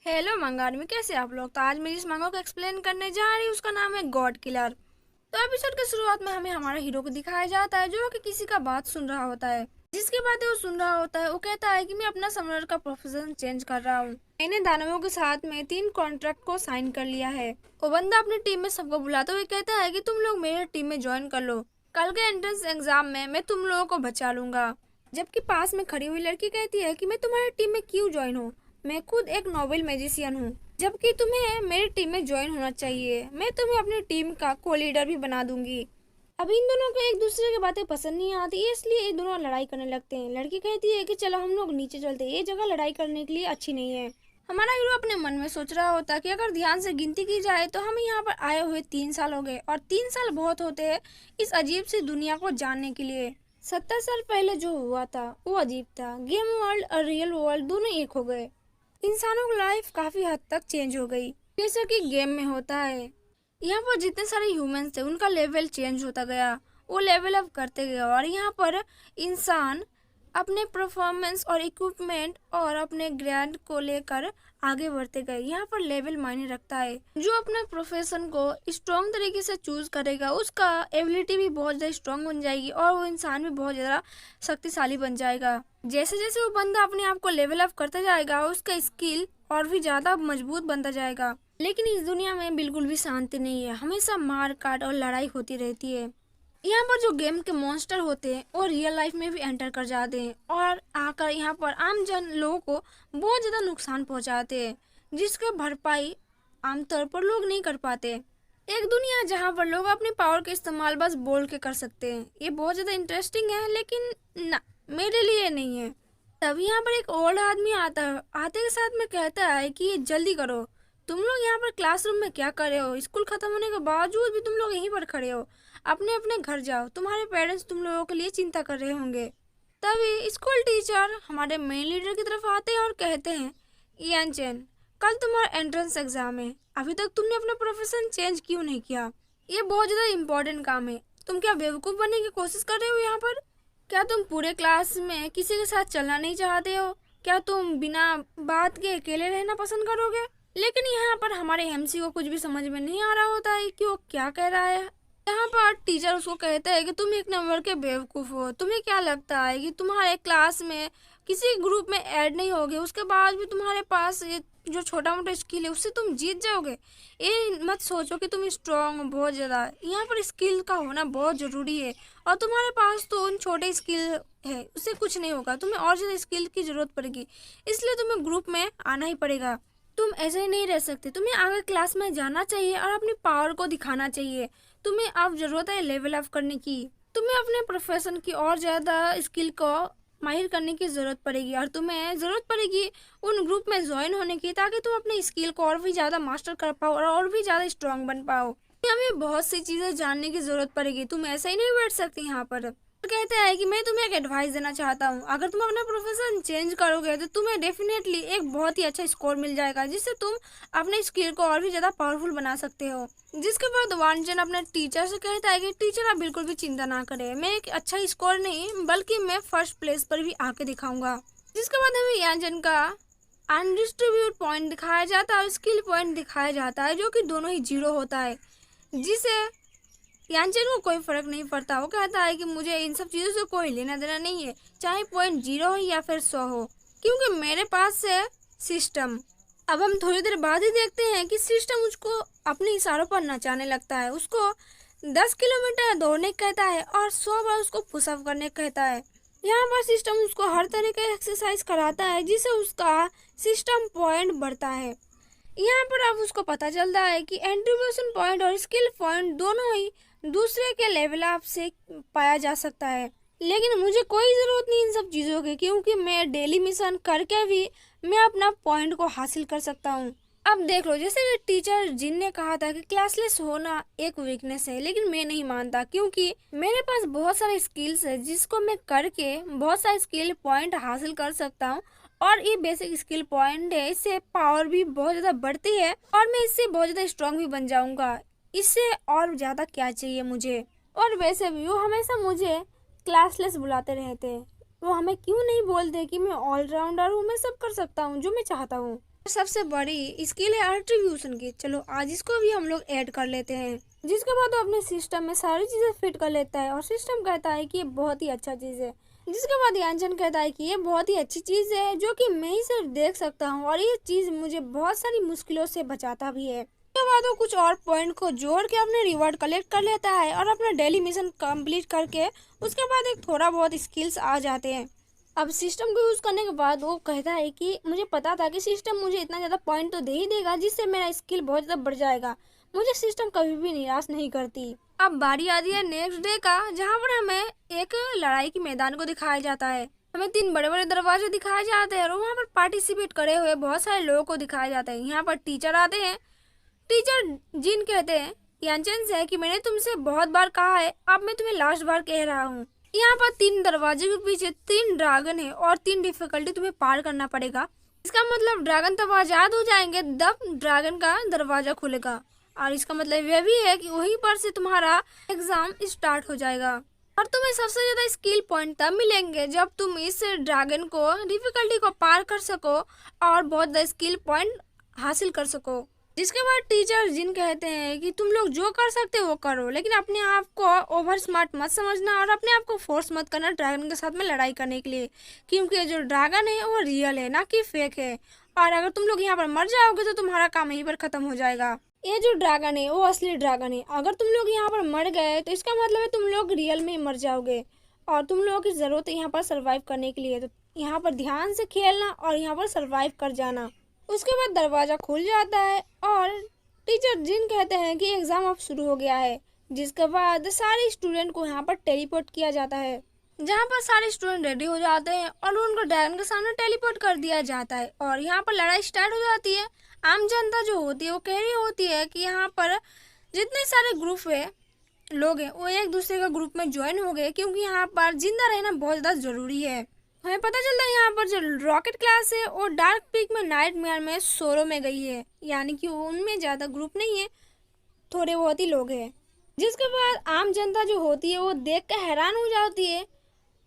Hello मंगार में कैसे आप लोग। तो आज मैं जिस मंगा को एक्सप्लेन करने जा रही हूँ उसका नाम है गॉड किलर। तो एपिसोड के शुरुआत में हमें हमारे हीरो को दिखाया जाता है जो कि किसी का बात सुन रहा होता है। जिसकी बातें वो सुन रहा होता है वो कहता है कि मैं अपना समर का प्रोफेशन चेंज कर रहा हूँ। मैंने दानवों के साथ में 3 कॉन्ट्रैक्ट को साइन कर लिया है। वो बंदा अपनी टीम में सबको बुलाते हुए कहता है कि तुम लोग मेरे टीम में ज्वाइन कर लो। कल के एंट्रेंस एग्जाम में मैं तुम लोगों को बचा लूंगा। जबकि पास में खड़ी हुई लड़की कहती है कि मैं तुम्हारी टीम में क्यों ज्वाइन हूँ, मैं खुद एक नोबेल मैजिशियन हूँ, जबकि तुम्हें मेरी टीम में ज्वाइन होना चाहिए। मैं तुम्हें अपनी टीम का को लीडर भी बना दूंगी। अब इन दोनों को एक दूसरे की बातें पसंद नहीं आती, इसलिए ये दोनों लड़ाई करने लगते हैं। लड़की कहती है कि चलो हम लोग नीचे चलते हैं, ये जगह लड़ाई करने के लिए अच्छी नहीं है। हमारा हीरो अपने मन में सोच रहा होता कि अगर ध्यान से गिनती की जाए तो हमें यहाँ पर आए हुए 3 साल हो गए, और 3 साल बहुत होते हैं इस अजीब सी दुनिया को जानने के लिए। 70 साल पहले जो हुआ था वो अजीब था। गेम वर्ल्ड और रियल वर्ल्ड दोनों एक हो गए। इंसानों की लाइफ काफी हद तक चेंज हो गई, जैसे कि गेम में होता है। यहाँ पर जितने सारे ह्यूमंस थे उनका लेवल चेंज होता गया, वो लेवल अप करते गए, और यहाँ पर इंसान अपने परफॉर्मेंस और इक्विपमेंट और अपने ग्रैंड को लेकर आगे बढ़ते गए। यहाँ पर लेवल मायने रखता है। जो अपने प्रोफेशन को स्ट्रॉन्ग तरीके से चूज करेगा उसका एबिलिटी भी बहुत ज़्यादा स्ट्रॉन्ग बन जाएगी और वो इंसान भी बहुत ज़्यादा शक्तिशाली बन जाएगा। जैसे जैसे वो बंदा अपने आप को लेवल अप करता जाएगा उसका स्किल और भी ज़्यादा मजबूत बनता जाएगा। लेकिन इस दुनिया में बिल्कुल भी शांति नहीं है, हमेशा मार काट और लड़ाई होती रहती है। यहाँ पर जो गेम के मॉन्स्टर होते हैं और रियल लाइफ में भी एंटर कर जाते हैं और आकर यहाँ पर आम जन लोगों को बहुत ज़्यादा नुकसान पहुँचाते हैं, जिसका भरपाई आमतौर पर लोग नहीं कर पाते। एक दुनिया जहाँ पर लोग अपनी पावर का इस्तेमाल बस बोल के कर सकते हैं। ये बहुत ज़्यादा इंटरेस्टिंग है, लेकिन ना, मेरे लिए नहीं है। तभी यहाँ पर एक ओल्ड आदमी आता है। आते के साथ में कहता है कि ये जल्दी करो, तुम लोग यहाँ पर क्लासरूम में क्या कर रहे हो? स्कूल खत्म होने के बावजूद भी तुम लोग यहीं पर खड़े हो। अपने अपने घर जाओ, तुम्हारे पेरेंट्स तुम लोगों के लिए चिंता कर रहे होंगे। तभी स्कूल टीचर हमारे मेन लीडर की तरफ आते हैं और कहते हैं, यान चैन, कल तुम्हारा एंट्रेंस एग्जाम है, अभी तक तुमने अपना प्रोफेशन चेंज क्यों नहीं किया? ये बहुत ज़्यादा इम्पोर्टेंट काम है। तुम क्या बेवकूफ़ बनने की कोशिश कर रहे हो यहाँ पर? क्या तुम पूरे क्लास में किसी के साथ चलना नहीं चाहते हो? क्या तुम बिना बात के अकेले रहना पसंद करोगे? लेकिन यहाँ पर हमारे एमसी को कुछ भी समझ में नहीं आ रहा होता है कि वो क्या कह रहा है। यहाँ पर टीचर उसको कहता है कि तुम एक नंबर के बेवकूफ़ हो। तुम्हें क्या लगता है कि तुम्हारे क्लास में किसी ग्रुप में ऐड नहीं होगे, उसके बाद भी तुम्हारे पास ये जो छोटा मोटा स्किल है उससे तुम जीत जाओगे? ये मत सोचो कि तुम स्ट्रांग हो बहुत ज़्यादा। यहाँ पर स्किल का होना बहुत ज़रूरी है, और तुम्हारे पास तो उन छोटे स्किल है, उससे कुछ नहीं होगा। तुम्हें और ज़्यादा स्किल की ज़रूरत पड़ेगी, इसलिए तुम्हें ग्रुप में आना ही पड़ेगा। तुम ऐसे ही नहीं रह सकते, तुम्हें आगे क्लास में जाना चाहिए और अपनी पावर को दिखाना चाहिए। तुम्हें अब ज़रूरत है लेवल अप करने की। तुम्हें अपने प्रोफेशन की और ज़्यादा स्किल को माहिर करने की ज़रूरत पड़ेगी, और तुम्हें ज़रूरत पड़ेगी उन ग्रुप में ज्वाइन होने की, ताकि तुम अपने स्किल को और भी ज़्यादा मास्टर कर पाओ और भी ज़्यादा स्ट्रांग बन पाओ। हमें बहुत सी चीज़ें जानने की ज़रूरत पड़ेगी, तुम ऐसे ही नहीं बैठ सकती यहाँ पर। कहते हैं कि मैं तुम्हें एक एडवाइस देना चाहता हूँ, अगर तुम अपना प्रोफेशन चेंज करोगे तो तुम्हें डेफिनेटली एक बहुत ही अच्छा स्कोर मिल जाएगा, जिससे तुम अपने स्किल को और भी ज़्यादा पावरफुल बना सकते हो। जिसके बाद वानचन अपने टीचर से कहता है कि टीचर आप बिल्कुल भी चिंता ना करें, मैं एक अच्छा स्कोर नहीं बल्कि मैं फर्स्ट प्लेस पर भी आके दिखाऊंगा। जिसके बाद हमें यानचन का अनडिस्ट्रीब्यूट पॉइंट दिखाया जाता है और स्किल पॉइंट दिखाया जाता है, जो कि दोनों ही 0 होता है, जिसे यानचन को कोई फर्क नहीं पड़ता। वो कहता है कि मुझे इन सब चीज़ों से कोई लेना देना नहीं है, चाहे पॉइंट 0 हो या फिर 100 हो, क्योंकि मेरे पास है सिस्टम। अब हम थोड़ी देर बाद ही देखते हैं कि सिस्टम उसको अपने इशारों पर नचाने लगता है। उसको 10 किलोमीटर दौड़ने कहता है और 100 बार उसको पुशअप करने कहता है। यहाँ पर सिस्टम उसको हर तरह का एक्सरसाइज कराता है, जिससे उसका सिस्टम पॉइंट बढ़ता है। यहाँ पर अब उसको पता चलता है कि एंट्रीब्यूशन पॉइंट और स्किल पॉइंट दोनों ही दूसरे के लेवल अप से पाया जा सकता है। लेकिन मुझे कोई ज़रूरत नहीं इन सब चीज़ों की, क्योंकि मैं डेली मिशन करके भी मैं अपना पॉइंट को हासिल कर सकता हूँ। अब देख लो, जैसे कि टीचर जिन ने कहा था कि क्लासलेस होना एक वीकनेस है, लेकिन मैं नहीं मानता, क्योंकि मेरे पास बहुत सारे स्किल्स है जिसको मैं करके बहुत सारे स्किल पॉइंट हासिल कर सकता हूँ। और ये बेसिक स्किल पॉइंट है, इससे पावर भी बहुत ज़्यादा बढ़ती है और मैं इससे बहुत ज़्यादा स्ट्रांग भी बन जाऊंगा। इससे और ज़्यादा क्या चाहिए मुझे? और वैसे भी वो हमेशा मुझे क्लासलेस बुलाते रहते हैं, वो हमें क्यों नहीं बोलते कि मैं ऑलराउंडर हूँ, मैं सब कर सकता हूँ जो मैं चाहता हूँ। सबसे बड़ी स्किल है एट्रीब्यूशन की। चलो आज इसको भी हम लोग ऐड कर लेते हैं, जिसके बाद वो अपने सिस्टम में सारी चीजें फिट कर लेता है और सिस्टम कहता है कि ये बहुत ही अच्छा चीज है। जिसके बाद यानचन कहता है कि ये बहुत ही अच्छी चीज है जो कि मैं ही सिर्फ देख सकता हूँ और ये चीज मुझे बहुत सारी मुश्किलों से बचाता भी है। उसके बाद वो कुछ और पॉइंट को जोड़ के अपने रिवॉर्ड कलेक्ट कर लेता है और अपना डेली मिशन कंप्लीट करके उसके बाद एक थोड़ा बहुत स्किल्स आ जाते हैं। अब सिस्टम को यूज करने के बाद वो कहता है कि मुझे पता था कि सिस्टम मुझे इतना ज्यादा पॉइंट तो दे ही देगा जिससे मेरा स्किल बहुत ज्यादा बढ़ जाएगा। मुझे सिस्टम कभी भी निराश नहीं करती। अब बारी आती है नेक्स्ट डे का, जहाँ पर हमें एक लड़ाई के मैदान को दिखाया जाता है। हमें 3 बड़े बड़े दरवाजे दिखाए जाते हैं और वहाँ पर पार्टिसिपेट करे हुए बहुत सारे लोगों को दिखाया जाता है। यहाँ पर टीचर आते हैं। टीचर जिन कहते हैं यानचन से कि मैंने तुमसे बहुत बार कहा है, अब मैं तुम्हें लास्ट बार कह रहा हूँ। यहाँ पर 3 दरवाजे के पीछे 3 ड्रैगन है और 3 डिफिकल्टी तुम्हें पार करना पड़ेगा। इसका मतलब ड्रैगन तब आजाद हो जाएंगे तब ड्रैगन का दरवाजा खुलेगा और इसका मतलब यह भी है कि वहीं पर से तुम्हारा एग्जाम स्टार्ट हो जाएगा और तुम्हें सबसे ज्यादा स्किल पॉइंट तब मिलेंगे जब तुम इस ड्रैगन को डिफिकल्टी को पार कर सको और बहुत ज्यादा स्किल पॉइंट हासिल कर सको। जिसके बाद टीचर जिन कहते हैं कि तुम लोग जो कर सकते हो वो करो, लेकिन अपने आप को ओवर स्मार्ट मत समझना और अपने आप को फोर्स मत करना ड्रैगन के साथ में लड़ाई करने के लिए, क्योंकि जो ड्रैगन है वो रियल है ना कि फेक है। और अगर तुम लोग यहाँ पर मर जाओगे तो तुम्हारा काम यहीं पर खत्म हो जाएगा। ये जो ड्रैगन है वो असली ड्रैगन है। अगर तुम लोग यहाँ पर मर गए तो इसका मतलब है तुम लोग रियल में मर जाओगे और तुम लोगों की जरूरत है यहाँ पर सर्वाइव करने के लिए। तो यहाँ पर ध्यान से खेलना और यहाँ पर सर्वाइव कर जाना। उसके बाद दरवाजा खुल जाता है और टीचर जिन कहते हैं कि एग्जाम अब शुरू हो गया है। जिसके बाद सारे स्टूडेंट को यहाँ पर टेलीपोर्ट किया जाता है, जहाँ पर सारे स्टूडेंट रेडी हो जाते हैं और उनको ड्रैगन के सामने टेलीपोर्ट कर दिया जाता है और यहाँ पर लड़ाई स्टार्ट हो जाती है। आम जनता जो होती है वो कह रही होती है कि यहाँ पर जितने सारे ग्रुप है लोग हैं वो एक दूसरे का ग्रुप में ज्वाइन हो गए, क्योंकि यहाँ पर जिंदा रहना बहुत ज्यादा जरूरी है। हमें पता चलता है यहाँ पर जो रॉकेट क्लास है वो डार्क पीक में नाइटमेयर में सोलो में गई है, यानी कि उनमें ज्यादा ग्रुप नहीं है, थोड़े बहुत ही लोग हैं। जिसके बाद आम जनता जो होती है वो देख कर हैरान हो जाती है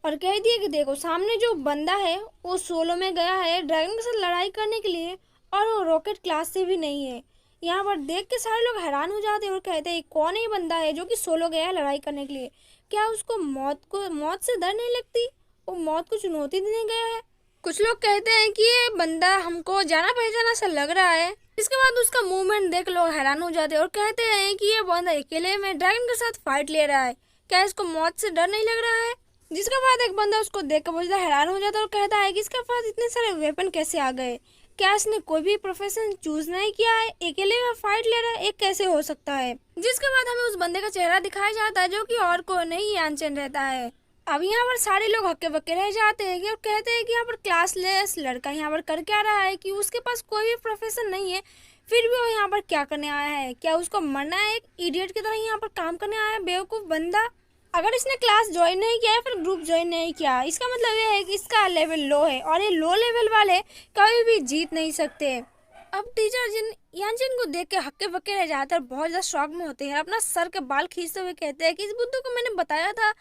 और कहती है कि देखो सामने जो बंदा है वो सोलो में गया है ड्रैगन के साथ लड़ाई करने के लिए और वो रॉकेट क्लास से भी नहीं है। यहाँ पर देख के सारे लोग हैरान हो जाते हैं और कहते हैं कौन ही बंदा है जो कि सोलो गया है लड़ाई करने के लिए, क्या उसको मौत से डर नहीं लगती, वो मौत को चुनौती देने गया है। कुछ लोग कहते हैं कि ये बंदा हमको जाना पहचाना सा लग रहा है। इसके बाद उसका मूवमेंट देख लोग हैरान हो जाते हैं और कहते हैं कि ये बंदा अकेले में ड्रैगन के साथ फाइट ले रहा है, क्या इसको मौत से डर नहीं लग रहा है। जिसके बाद एक बंदा उसको देख कर बहुत ज्यादा हैरान हो जाता है और कहता है कि इसके पास इतने सारे वेपन कैसे आ गए, क्या इसने कोई भी प्रोफेशन चूज नहीं किया है, अकेले में फाइट ले रहा है, एक कैसे हो सकता है। जिसके बाद हमें उस बंदे का चेहरा दिखाया जाता है जो कि और को नहीं यानचन रहता है। अब यहाँ पर सारे लोग हक्के बक्के रह जाते हैं और कहते हैं कि यहाँ पर क्लासलेस लड़का यहाँ पर कर क्या रहा है, कि उसके पास कोई भी प्रोफेशन नहीं है फिर भी वो यहाँ पर क्या करने आया है, क्या उसको मरना है, एक इडियट की तरह यहाँ पर काम करने आया है, बेवकूफ बंदा। अगर इसने क्लास ज्वाइन नहीं किया है फिर ग्रुप ज्वाइन नहीं किया, इसका मतलब ये है कि इसका लेवल लो है और ये लो लेवल वाले कभी भी जीत नहीं सकते। अब टीचर जिन यानचन को देख के हक्के बक्के रह जाते हैं, बहुत ज्यादा शॉक में होते हैं, अपना सर के बाल खींचते हुए कहते हैं कि इस बुद्धू को मैंने बताया था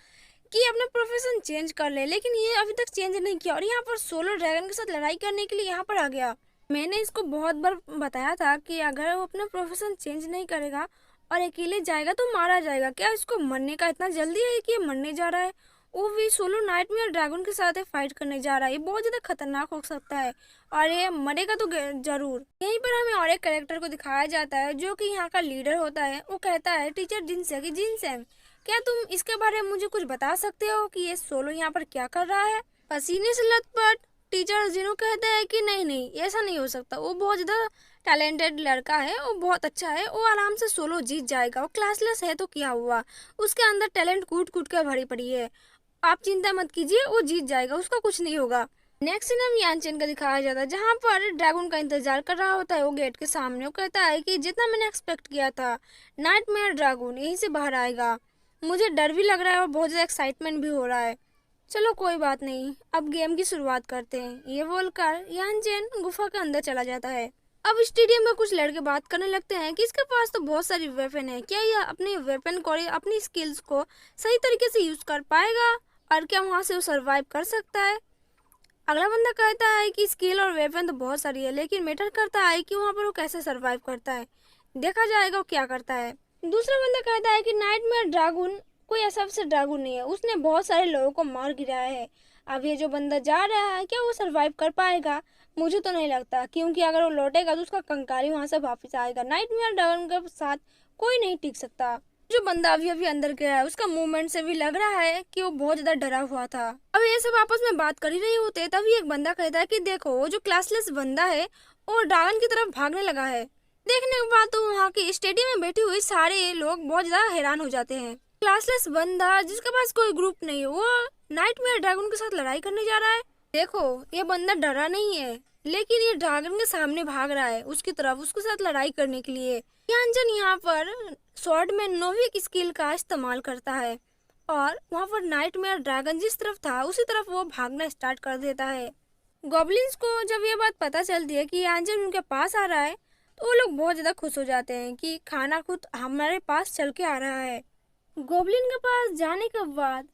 कि अपना प्रोफेशन चेंज कर ले, लेकिन ये अभी तक चेंज नहीं किया और यहाँ पर सोलो ड्रैगन के साथ लड़ाई करने के लिए यहाँ पर आ गया। मैंने इसको बहुत बार बताया था कि अगर वो अपना प्रोफेशन चेंज नहीं करेगा और अकेले जाएगा तो मारा जाएगा, क्या इसको मरने का इतना जल्दी है कि ये मरने जा रहा है, वो भी सोलो नाइटमेयर ड्रैगन के साथ फाइट करने जा रहा है, ये बहुत ज्यादा खतरनाक हो सकता है और ये मरेगा तो जरूर। यहीं पर हमें और एक कैरेक्टर को दिखाया जाता है जो कि यहाँ का लीडर होता है। वो कहता है टीचर जिनसे कि जिनसेंग, क्या तुम इसके बारे में मुझे कुछ बता सकते हो कि ये सोलो यहाँ पर क्या कर रहा है। पसीने से लथपथ टीचर जिन्हों कहते हैं कि नहीं नहीं ऐसा नहीं हो सकता, वो बहुत ज्यादा टैलेंटेड लड़का है, वो बहुत अच्छा है, वो आराम से सोलो जीत जाएगा, वो क्लासलेस है तो क्या हुआ, उसके अंदर टैलेंट कूट कूट कर भरी पड़ी है, आप चिंता मत कीजिए, वो जीत जाएगा, उसका कुछ नहीं होगा। नेक्स्ट सीन हम यानचन का दिखाया जाता है जहाँ पर ड्रैगन का इंतजार कर रहा होता है वो गेट के सामने। वो कहता है कि जितना मैंने एक्सपेक्ट किया था नाइटमेयर ड्रैगन यहीं से बाहर आएगा, मुझे डर भी लग रहा है और बहुत ज्यादा एक्साइटमेंट भी हो रहा है। चलो कोई बात नहीं, अब गेम की शुरुआत करते हैं, ये बोलकर यानचन गुफा के अंदर चला जाता है। अब स्टेडियम में कुछ लड़के बात करने लगते हैं कि इसके पास तो बहुत सारी वेपन है, क्या यह अपने वेपन को अपनी स्किल्स को सही तरीके से यूज कर पाएगा और क्या वहां से वो सरवाइव कर सकता है। अगला बंदा कहता है कि स्किल और वेपन तो बहुत सारी है, लेकिन मैटर करता है कि वहाँ पर वो कैसे सरवाइव करता है, देखा जाएगा वो क्या करता है। दूसरा बंदा कहता है कि नाइटमेयर ड्रैगन कोई ऐसा से ड्रैगन नहीं है, उसने बहुत सारे लोगों को मार गिराया है। अब ये जो बंदा जा रहा है क्या वो सरवाइव कर पाएगा? मुझे तो नहीं लगता, क्योंकि अगर वो लौटेगा तो उसका कंकाल ही वहां से वापस आएगा। नाइटमेयर ड्रैगन के साथ कोई नहीं टिक सकता। जो बंदा अभी अभी अंदर गया है उसका मूवमेंट से भी लग रहा है कि वो बहुत ज्यादा डरा हुआ था। अब ये सब आपस में बात कर ही रही होते तभी एक बंदा कहता है कि देखो वो जो क्लासलेस बंदा है और ड्रैगन की तरफ भागने लगा है। देखने के बाद तो वहाँ के स्टेडियम में बैठे हुए सारे लोग बहुत ज्यादा हैरान हो जाते हैं। क्लासलेस बंदा जिसके पास कोई ग्रुप नहीं है वो नाइटमेयर ड्रैगन के साथ लड़ाई करने जा रहा है। देखो ये बंदा डरा नहीं है, लेकिन ये ड्रैगन के सामने भाग रहा है उसकी तरफ, उसके साथ लड़ाई करने के लिए। यानजन यहाँ पर स्वॉर्ड में नोविक स्किल का इस्तेमाल करता है और वहाँ पर नाइटमेयर ड्रैगन जिस तरफ था उसी तरफ वो भागना स्टार्ट कर देता है। गॉब्लिन्स को जब ये बात पता चलती है कि यानजन उनके पास आ रहा है तो वो लोग बहुत ज्यादा खुश हो जाते हैं कि खाना खुद हमारे पास चल के आ रहा है। गोब्लिन के पास जाने के बाद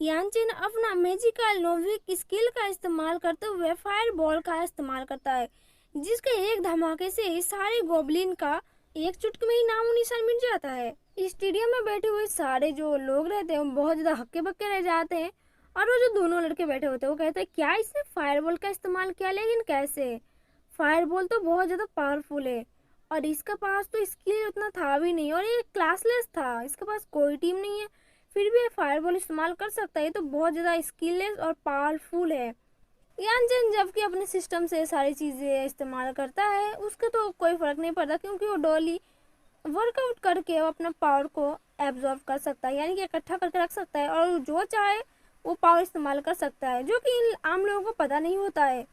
यानचिन अपना मैजिकल नोविक स्किल का इस्तेमाल करते हुए फायर बॉल का इस्तेमाल करता है, जिसके एक धमाके से ही सारे गोब्लिन का एक चुटकी में ही नामो निशान मिट जाता है। स्टेडियम में बैठे हुए सारे जो लोग रहते हैं वो बहुत ज्यादा हक्के बक्के रह जाते हैं और वो जो दोनों लड़के बैठे होते हैं वो कहते हैं क्या इसने फायर बॉल का इस्तेमाल किया, लेकिन कैसे? फायर बॉल तो बहुत ज्यादा पावरफुल है और इसके पास तो स्किल उतना था भी नहीं और ये क्लासलेस था, इसके पास कोई टीम नहीं है, फिर भी ये फायर बॉल इस्तेमाल कर सकता है। ये तो बहुत ज़्यादा स्किललेस और पावरफुल है। यानजन जबकि अपने सिस्टम से सारी चीज़ें इस्तेमाल करता है उसके तो कोई फ़र्क नहीं पड़ता, क्योंकि वो डॉली वर्कआउट करके वो अपना पावर को एब्जॉर्व कर सकता है, यानी कि इकट्ठा करके रख सकता है और जो चाहे वो पावर इस्तेमाल कर सकता है, जो कि आम लोगों को पता नहीं होता है।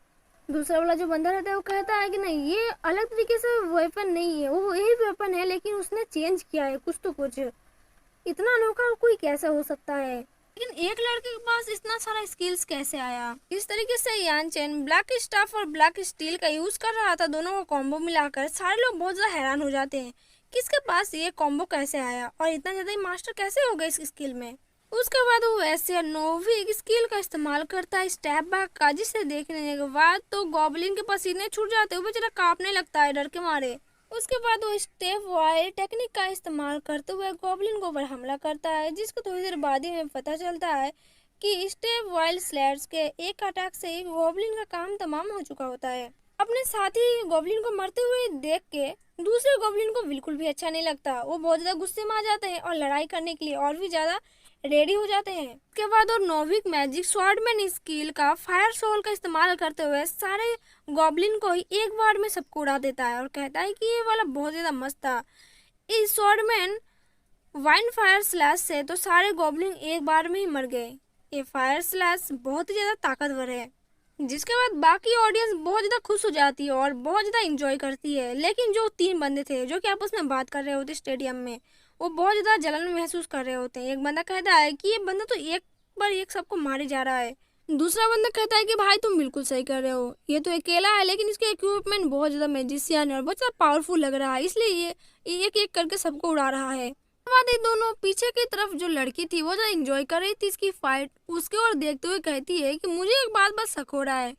दूसरा वाला जो बंदा रहता है वो कहता है कि नहीं ये अलग तरीके से वेपन नहीं है, वो यही वेपन है लेकिन उसने चेंज किया है कुछ तो कुछ। इतना अनोखा कोई कैसे हो सकता है? लेकिन एक लड़के के पास इतना सारा स्किल्स कैसे आया? इस तरीके से यानचेन ब्लैक स्टाफ और ब्लैक स्टील का यूज कर रहा था, दोनों को कॉम्बो मिलाकर। सारे लोग बहुत ज्यादा हैरान हो जाते हैं किसके पास ये कॉम्बो कैसे आया और इतना ज्यादा मास्टर कैसे हो गया इस स्किल में। उसके बाद वो वैसे नोविक स्किल का इस्तेमाल करता है स्टेप बैक का, जिसे देखने के बाद तो गॉब्लिन के पसीने छूट जाते हैं, वो बेचारा कांपने लगता है डर के मारे। उसके बाद वो स्टेप वाइल टेक्निक का इस्तेमाल करते हुए गॉब्लिन को ऊपर हमला करता है, जिसको थोड़ी देर बाद ही में पता चलता है कि स्टेप वाइल स्लैड्स के एक अटैक से गॉब्लिन का काम तमाम हो चुका होता है। अपने साथी गॉब्लिन को मरते हुए देख के दूसरे गॉब्लिन को बिल्कुल भी अच्छा नहीं लगता, वो बहुत ज्यादा गुस्से में आ जाते हैं और लड़ाई करने के लिए और भी ज्यादा रेडी हो जाते हैं। उसके बाद और नोविक मैजिक स्वॉर्डमैन स्किल का फायर सोल का इस्तेमाल करते हुए सारे गॉब्लिन को ही एक बार में सबको उड़ा देता है और कहता है कि ये वाला बहुत ज्यादा मस्त था। इस स्वॉर्डमैन वाइन फायर स्लैश से तो सारे गॉब्लिन एक बार में ही मर गए। ये फायर स्लैश बहुत ही ज्यादा ताकतवर है, जिसके बाद बाकी ऑडियंस बहुत ज्यादा खुश हो जाती है और बहुत ज्यादा इंजॉय करती है। लेकिन जो तीन बंदे थे जो कि आपस में बात कर रहे होते स्टेडियम में, वो बहुत ज्यादा जलन महसूस कर रहे होते हैं। एक बंदा कहता है कि ये बंदा तो एक बार एक सबको मारे जा रहा है। दूसरा बंदा कहता है कि भाई तुम बिल्कुल सही कर रहे हो, ये तो अकेला है लेकिन इसके इक्विपमेंट बहुत ज्यादा मैजिशियन है और बहुत ज्यादा पावरफुल लग रहा है, इसलिए ये एक एक करके सबको उड़ा रहा है। बाद ये दोनों पीछे की तरफ जो लड़की थी वो ज्यादा इंजॉय कर रही थी इसकी फाइट, उसके ओर देखते हुए कहती है कि मुझे एक बात बस शक हो रहा है,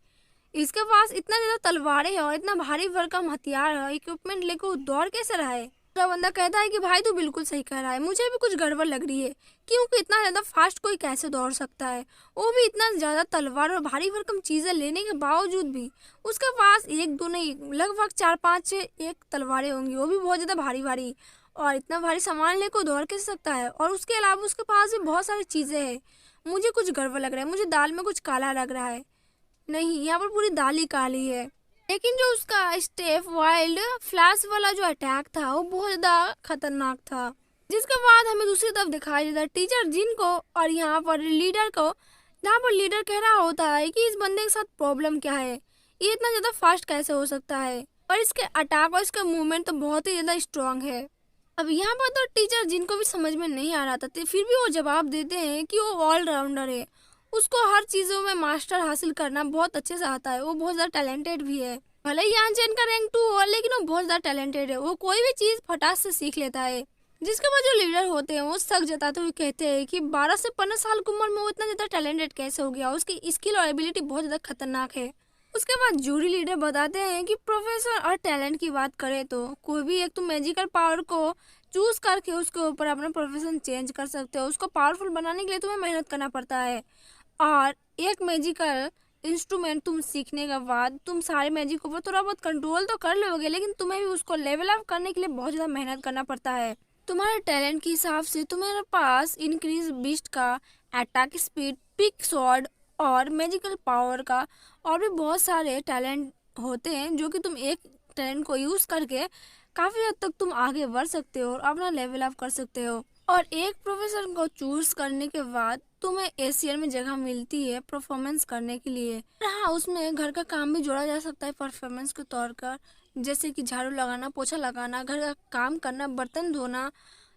इसके पास इतना ज्यादा तलवारें है और इतना भारी भरकम हथियार है, इक्विपमेंट लेकर वो दौड़ कैसे रहा है? दूसरा बंदा कहता है कि भाई तू बिल्कुल सही कह रहा है, मुझे भी कुछ गड़बड़ लग रही है, क्योंकि इतना ज्यादा फास्ट कोई कैसे दौड़ सकता है, वो भी इतना ज्यादा तलवार और भारी भरकम चीजें लेने के बावजूद भी। उसके पास एक दो नहीं लगभग 4-5 एक तलवारें होंगी, वो भी बहुत ज्यादा भारी भारी, और इतना भारी सामान लेकर दौड़ कैसे सकता है? और उसके अलावा उसके पास भी बहुत सारी चीजें हैं। मुझे कुछ गड़बड़ लग रहा है, मुझे दाल में कुछ काला लग रहा है। नहीं, यहाँ पर पूरी दाल ही काली है। लेकिन जो उसका स्टेप वाइल्ड फ्लैश वाला जो अटैक था वो बहुत ज्यादा खतरनाक था। जिसके बाद हमें दूसरी तरफ दिखाई देता है टीचर जिन को और यहाँ पर लीडर को, जहाँ पर लीडर कह रहा होता है कि इस बंदे के साथ प्रॉब्लम क्या है, ये इतना ज्यादा फास्ट कैसे हो सकता है, और इसके अटैक और इसका मूवमेंट तो बहुत ही ज्यादा स्ट्रांग है। अब यहाँ पर तो टीचर जिनको भी समझ में नहीं आ रहा था, फिर भी वो जवाब देते हैं कि वो ऑलराउंडर है, उसको हर चीजों में मास्टर हासिल करना बहुत अच्छे से आता है, वो बहुत ज्यादा टैलेंटेड भी है। भले ही यानचेन का रैंक 2 हो लेकिन वो बहुत ज्यादा टैलेंटेड है, वो कोई भी चीज फटाक से सीख लेता है। जिसके बाद जो लीडर होते हैं वो शक जताते हुए कहते हैं कि 12 से 15 साल की उम्र में वो इतना ज़्यादा टैलेंटेड कैसे हो गया, उसकी स्किल और एबिलिटी बहुत ज़्यादा खतरनाक है। उसके बाद जूरी लीडर बताते हैं कि प्रोफेसर और टैलेंट की बात करें तो कोई भी एक तो मैजिकल पावर को चूज करके उसके ऊपर अपना प्रोफेशन चेंज कर सकते हो। उसको पावरफुल बनाने के लिए तुम्हें मेहनत करना पड़ता है, और एक मैजिकल इंस्ट्रूमेंट तुम सीखने के बाद तुम सारे मैजिक को थोड़ा बहुत कंट्रोल तो कर लोगे, लेकिन तुम्हें भी उसको लेवल अप करने के लिए बहुत ज़्यादा मेहनत करना पड़ता है। तुम्हारे टैलेंट के हिसाब से तुम्हारे पास इंक्रीज बीस्ट का, अटैक स्पीड, पिक स्वॉर्ड और मैजिकल पावर का और भी बहुत सारे टैलेंट होते हैं, जो कि तुम एक टैलेंट को यूज़ करके काफ़ी हद तक तुम आगे बढ़ सकते हो और अपना लेवल अप कर सकते हो। और एक प्रोफेसर को चूज करने के बाद तुम्हें एशियन में जगह मिलती है परफॉर्मेंस करने के लिए। हाँ, उसमें घर का काम भी जोड़ा जा सकता है परफॉर्मेंस के तौर पर, जैसे कि झाड़ू लगाना, पोछा लगाना, घर का काम करना, बर्तन धोना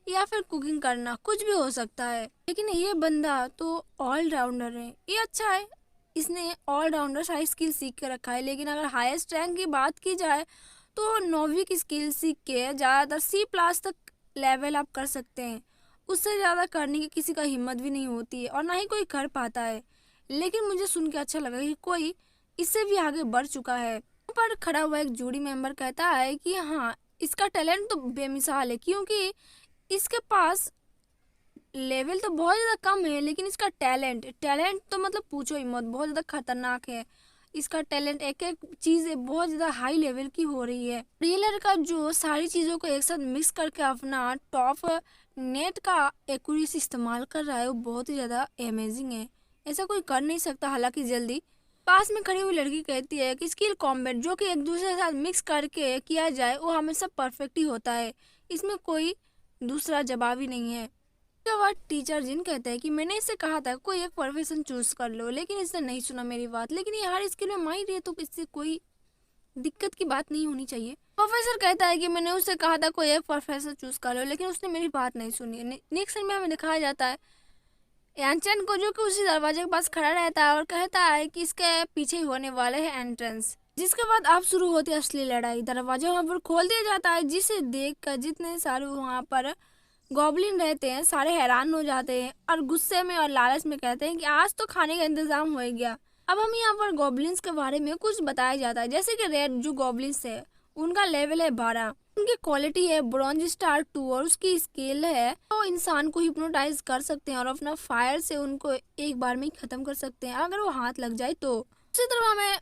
या फिर कुकिंग करना, कुछ भी हो सकता है। लेकिन ये बंदा तो ऑलराउंडर है, ये अच्छा है, इसने ऑलराउंडर सारी स्किल सीख के रखा है। लेकिन अगर हाईएस्ट रैंक की बात की जाए तो नौवीं की स्किल सीख के ज़्यादातर C+ तक लेवल अप कर सकते हैं। उससे ज़्यादा करने की किसी का हिम्मत भी नहीं होती है और ना ही कोई कर पाता है। लेकिन मुझे सुन के अच्छा लगा कि कोई इससे भी आगे बढ़ चुका है। वहाँ पर खड़ा हुआ एक जूरी मेंबर कहता है कि हाँ, इसका टैलेंट तो बेमिसाल है, क्योंकि इसके पास लेवल तो बहुत ज़्यादा कम है, लेकिन इसका टैलेंट टैलेंट तो मतलब पूछो ही मत, बहुत ज़्यादा खतरनाक है। इसका टैलेंट एक एक चीज़ बहुत ज़्यादा हाई लेवल की हो रही है। रियलर का जो सारी चीज़ों को एक साथ मिक्स करके अपना टॉप नेट का एक्यूरेसी इस्तेमाल कर रहा है, वो बहुत ही ज़्यादा अमेजिंग है। ऐसा कोई कर नहीं सकता। हालांकि जल्दी पास में खड़ी हुई लड़की कहती है कि स्किल कॉम्बैट जो कि एक दूसरे के साथ मिक्स करके किया जाए वो हमेशा परफेक्ट ही होता है, इसमें कोई दूसरा जवाब ही नहीं है। उसके बाद टीचर जिन कहते हैं कि मैंने इससे कहा था कोई एक प्रोफेशन चूज कर लो, लेकिन इसने नहीं सुना मेरी बात। लेकिन ये हर स्किल में माहिर है, तो इससे कोई दिक्कत की बात नहीं होनी चाहिए। प्रोफेसर कहता है कि मैंने उससे कहा था कोई एक प्रोफेसर चूज कर लो, लेकिन उसने मेरी बात नहीं सुनी। नेक्स्ट में हमें दिखाया जाता है यानचैन को, जो कि उसी दरवाजे के पास खड़ा रहता है और कहता है कि इसके पीछे ही होने वाले है एंट्रेंस। जिसके बाद अब शुरू होती है असली लड़ाई। दरवाजा वहाँ पर खोल दिया जाता है, जिसे देख कर जितने सारे वहाँ पर गॉब्लिन रहते हैं सारे हैरान हो जाते हैं और गुस्से में और लालच में कहते हैं कि आज तो खाने का इंतजाम हो गया। अब हम यहाँ पर गॉब्लिन्स के बारे में कुछ बताया जाता है, जैसे कि रेड जो गॉब्लिन्स है उनका लेवल है 12, उनकी क्वालिटी है ब्रॉन्ज स्टार 2 और उसकी स्केल है तो इंसान को हिप्नोटाइज कर सकते हैं और अपना फायर से उनको एक बार में ही खत्म कर सकते हैं अगर वो हाथ लग जाए तो। उसी तरह हमें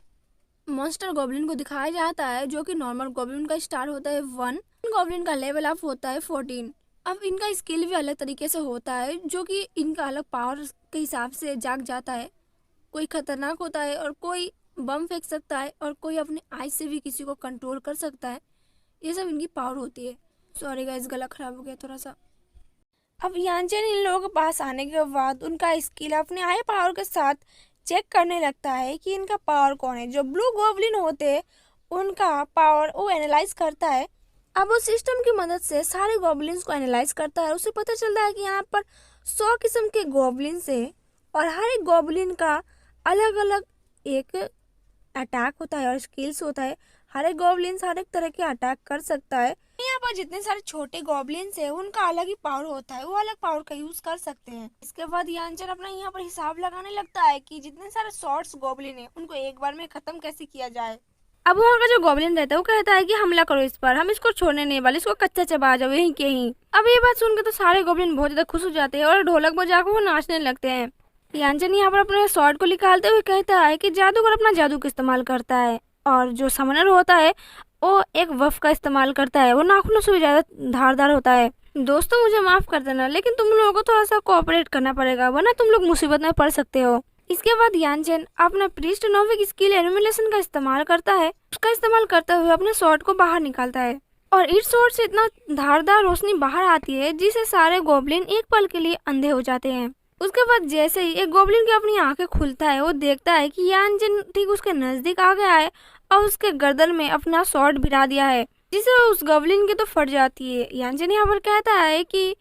मॉन्स्टर गॉब्लिन को दिखाया जाता है, जो कि नॉर्मल गॉब्लिन का स्टार होता है 1, गॉब्लिन का लेवल अप होता है 14। अब इनका स्किल भी अलग तरीके से होता है, जो कि इनका अलग पावर के हिसाब से जाग जाता है। कोई खतरनाक होता है और कोई बम फेंक सकता है और कोई अपने आइज से भी किसी को कंट्रोल कर सकता है। ये सब इनकी पावर होती है। सॉरी गाइस, गला खराब हो गया थोड़ा सा। अब यानचैन इन लोगों के पास आने के बाद उनका स्किल अपने हाई पावर के साथ चेक करने लगता है कि इनका पावर कौन है। जो ब्लू गॉब्लिन होते हैं उनका पावर वो एनालाइज करता है। अब वो सिस्टम की मदद से सारे गॉब्लिन्स को एनालाइज करता है। उसे पता चलता है कि यहाँ पर 100 किस्म के गॉब्लिन्स हैं और हर एक गॉब्लिन का अलग अलग एक अटैक होता है और स्किल्स होता है। हर एक गॉब्लिन्स हर एक तरह के अटैक कर सकता है। यहाँ पर जितने सारे छोटे गॉब्लिन्स हैं उनका अलग ही पावर होता है, वो अलग पावर का यूज कर सकते हैं। इसके बाद यानचैन अपना यहाँ पर हिसाब लगाने लगता है कि जितने सारे शॉर्ट्स गॉब्लिन है उनको एक बार में खत्म कैसे किया जाए। अब वहाँ का जो गॉब्लिन रहता है वो कहता है कि हमला करो इस पर, हम इसको छोड़ने नहीं वाले, इसको कच्चा चबा जाओ यहीं के ही। अब ये बात सुनकर तो सारे गॉब्लिन बहुत ज्यादा खुश हो जाते हैं और ढोलक बजाकर वो नाचने लगते हैं। यानचैन यहाँ पर अपने स्वॉर्ड को निकालते हुए कहता है कि जादूगर अपना जादू का इस्तेमाल करता है और जो समनर होता है वो एक वफ का इस्तेमाल करता है, वो नाखूनों से भी ज्यादा धारदार होता है। दोस्तों मुझे माफ कर देना, लेकिन तुम लोगों को थोड़ा सा कोऑपरेट करना पड़ेगा, वरना तुम लोग मुसीबत में पड़ सकते हो। इसके बाद यानचैन अपना प्रीस्ट नोविक स्किल एनिमेशन का इस्तेमाल करता है। उसका इस्तेमाल करते हुए अपने स्वॉर्ड को बाहर निकालता है और इस स्वॉर्ड से इतना धारदार रोशनी बाहर आती है जिससे सारे गॉब्लिन एक पल के लिए अंधे हो जाते हैं। उसके बाद जैसे ही एक गॉब्लिन की अपनी आंखें खुलता है वो देखता है कि यानचैन ठीक उसके नजदीक आ गया है और उसके गर्दन में अपना स्वॉर्ड भिड़ा दिया है, जिससे उस गॉब्लिन की तो फट जाती है। यानचैन यहाँ पर कहता है कि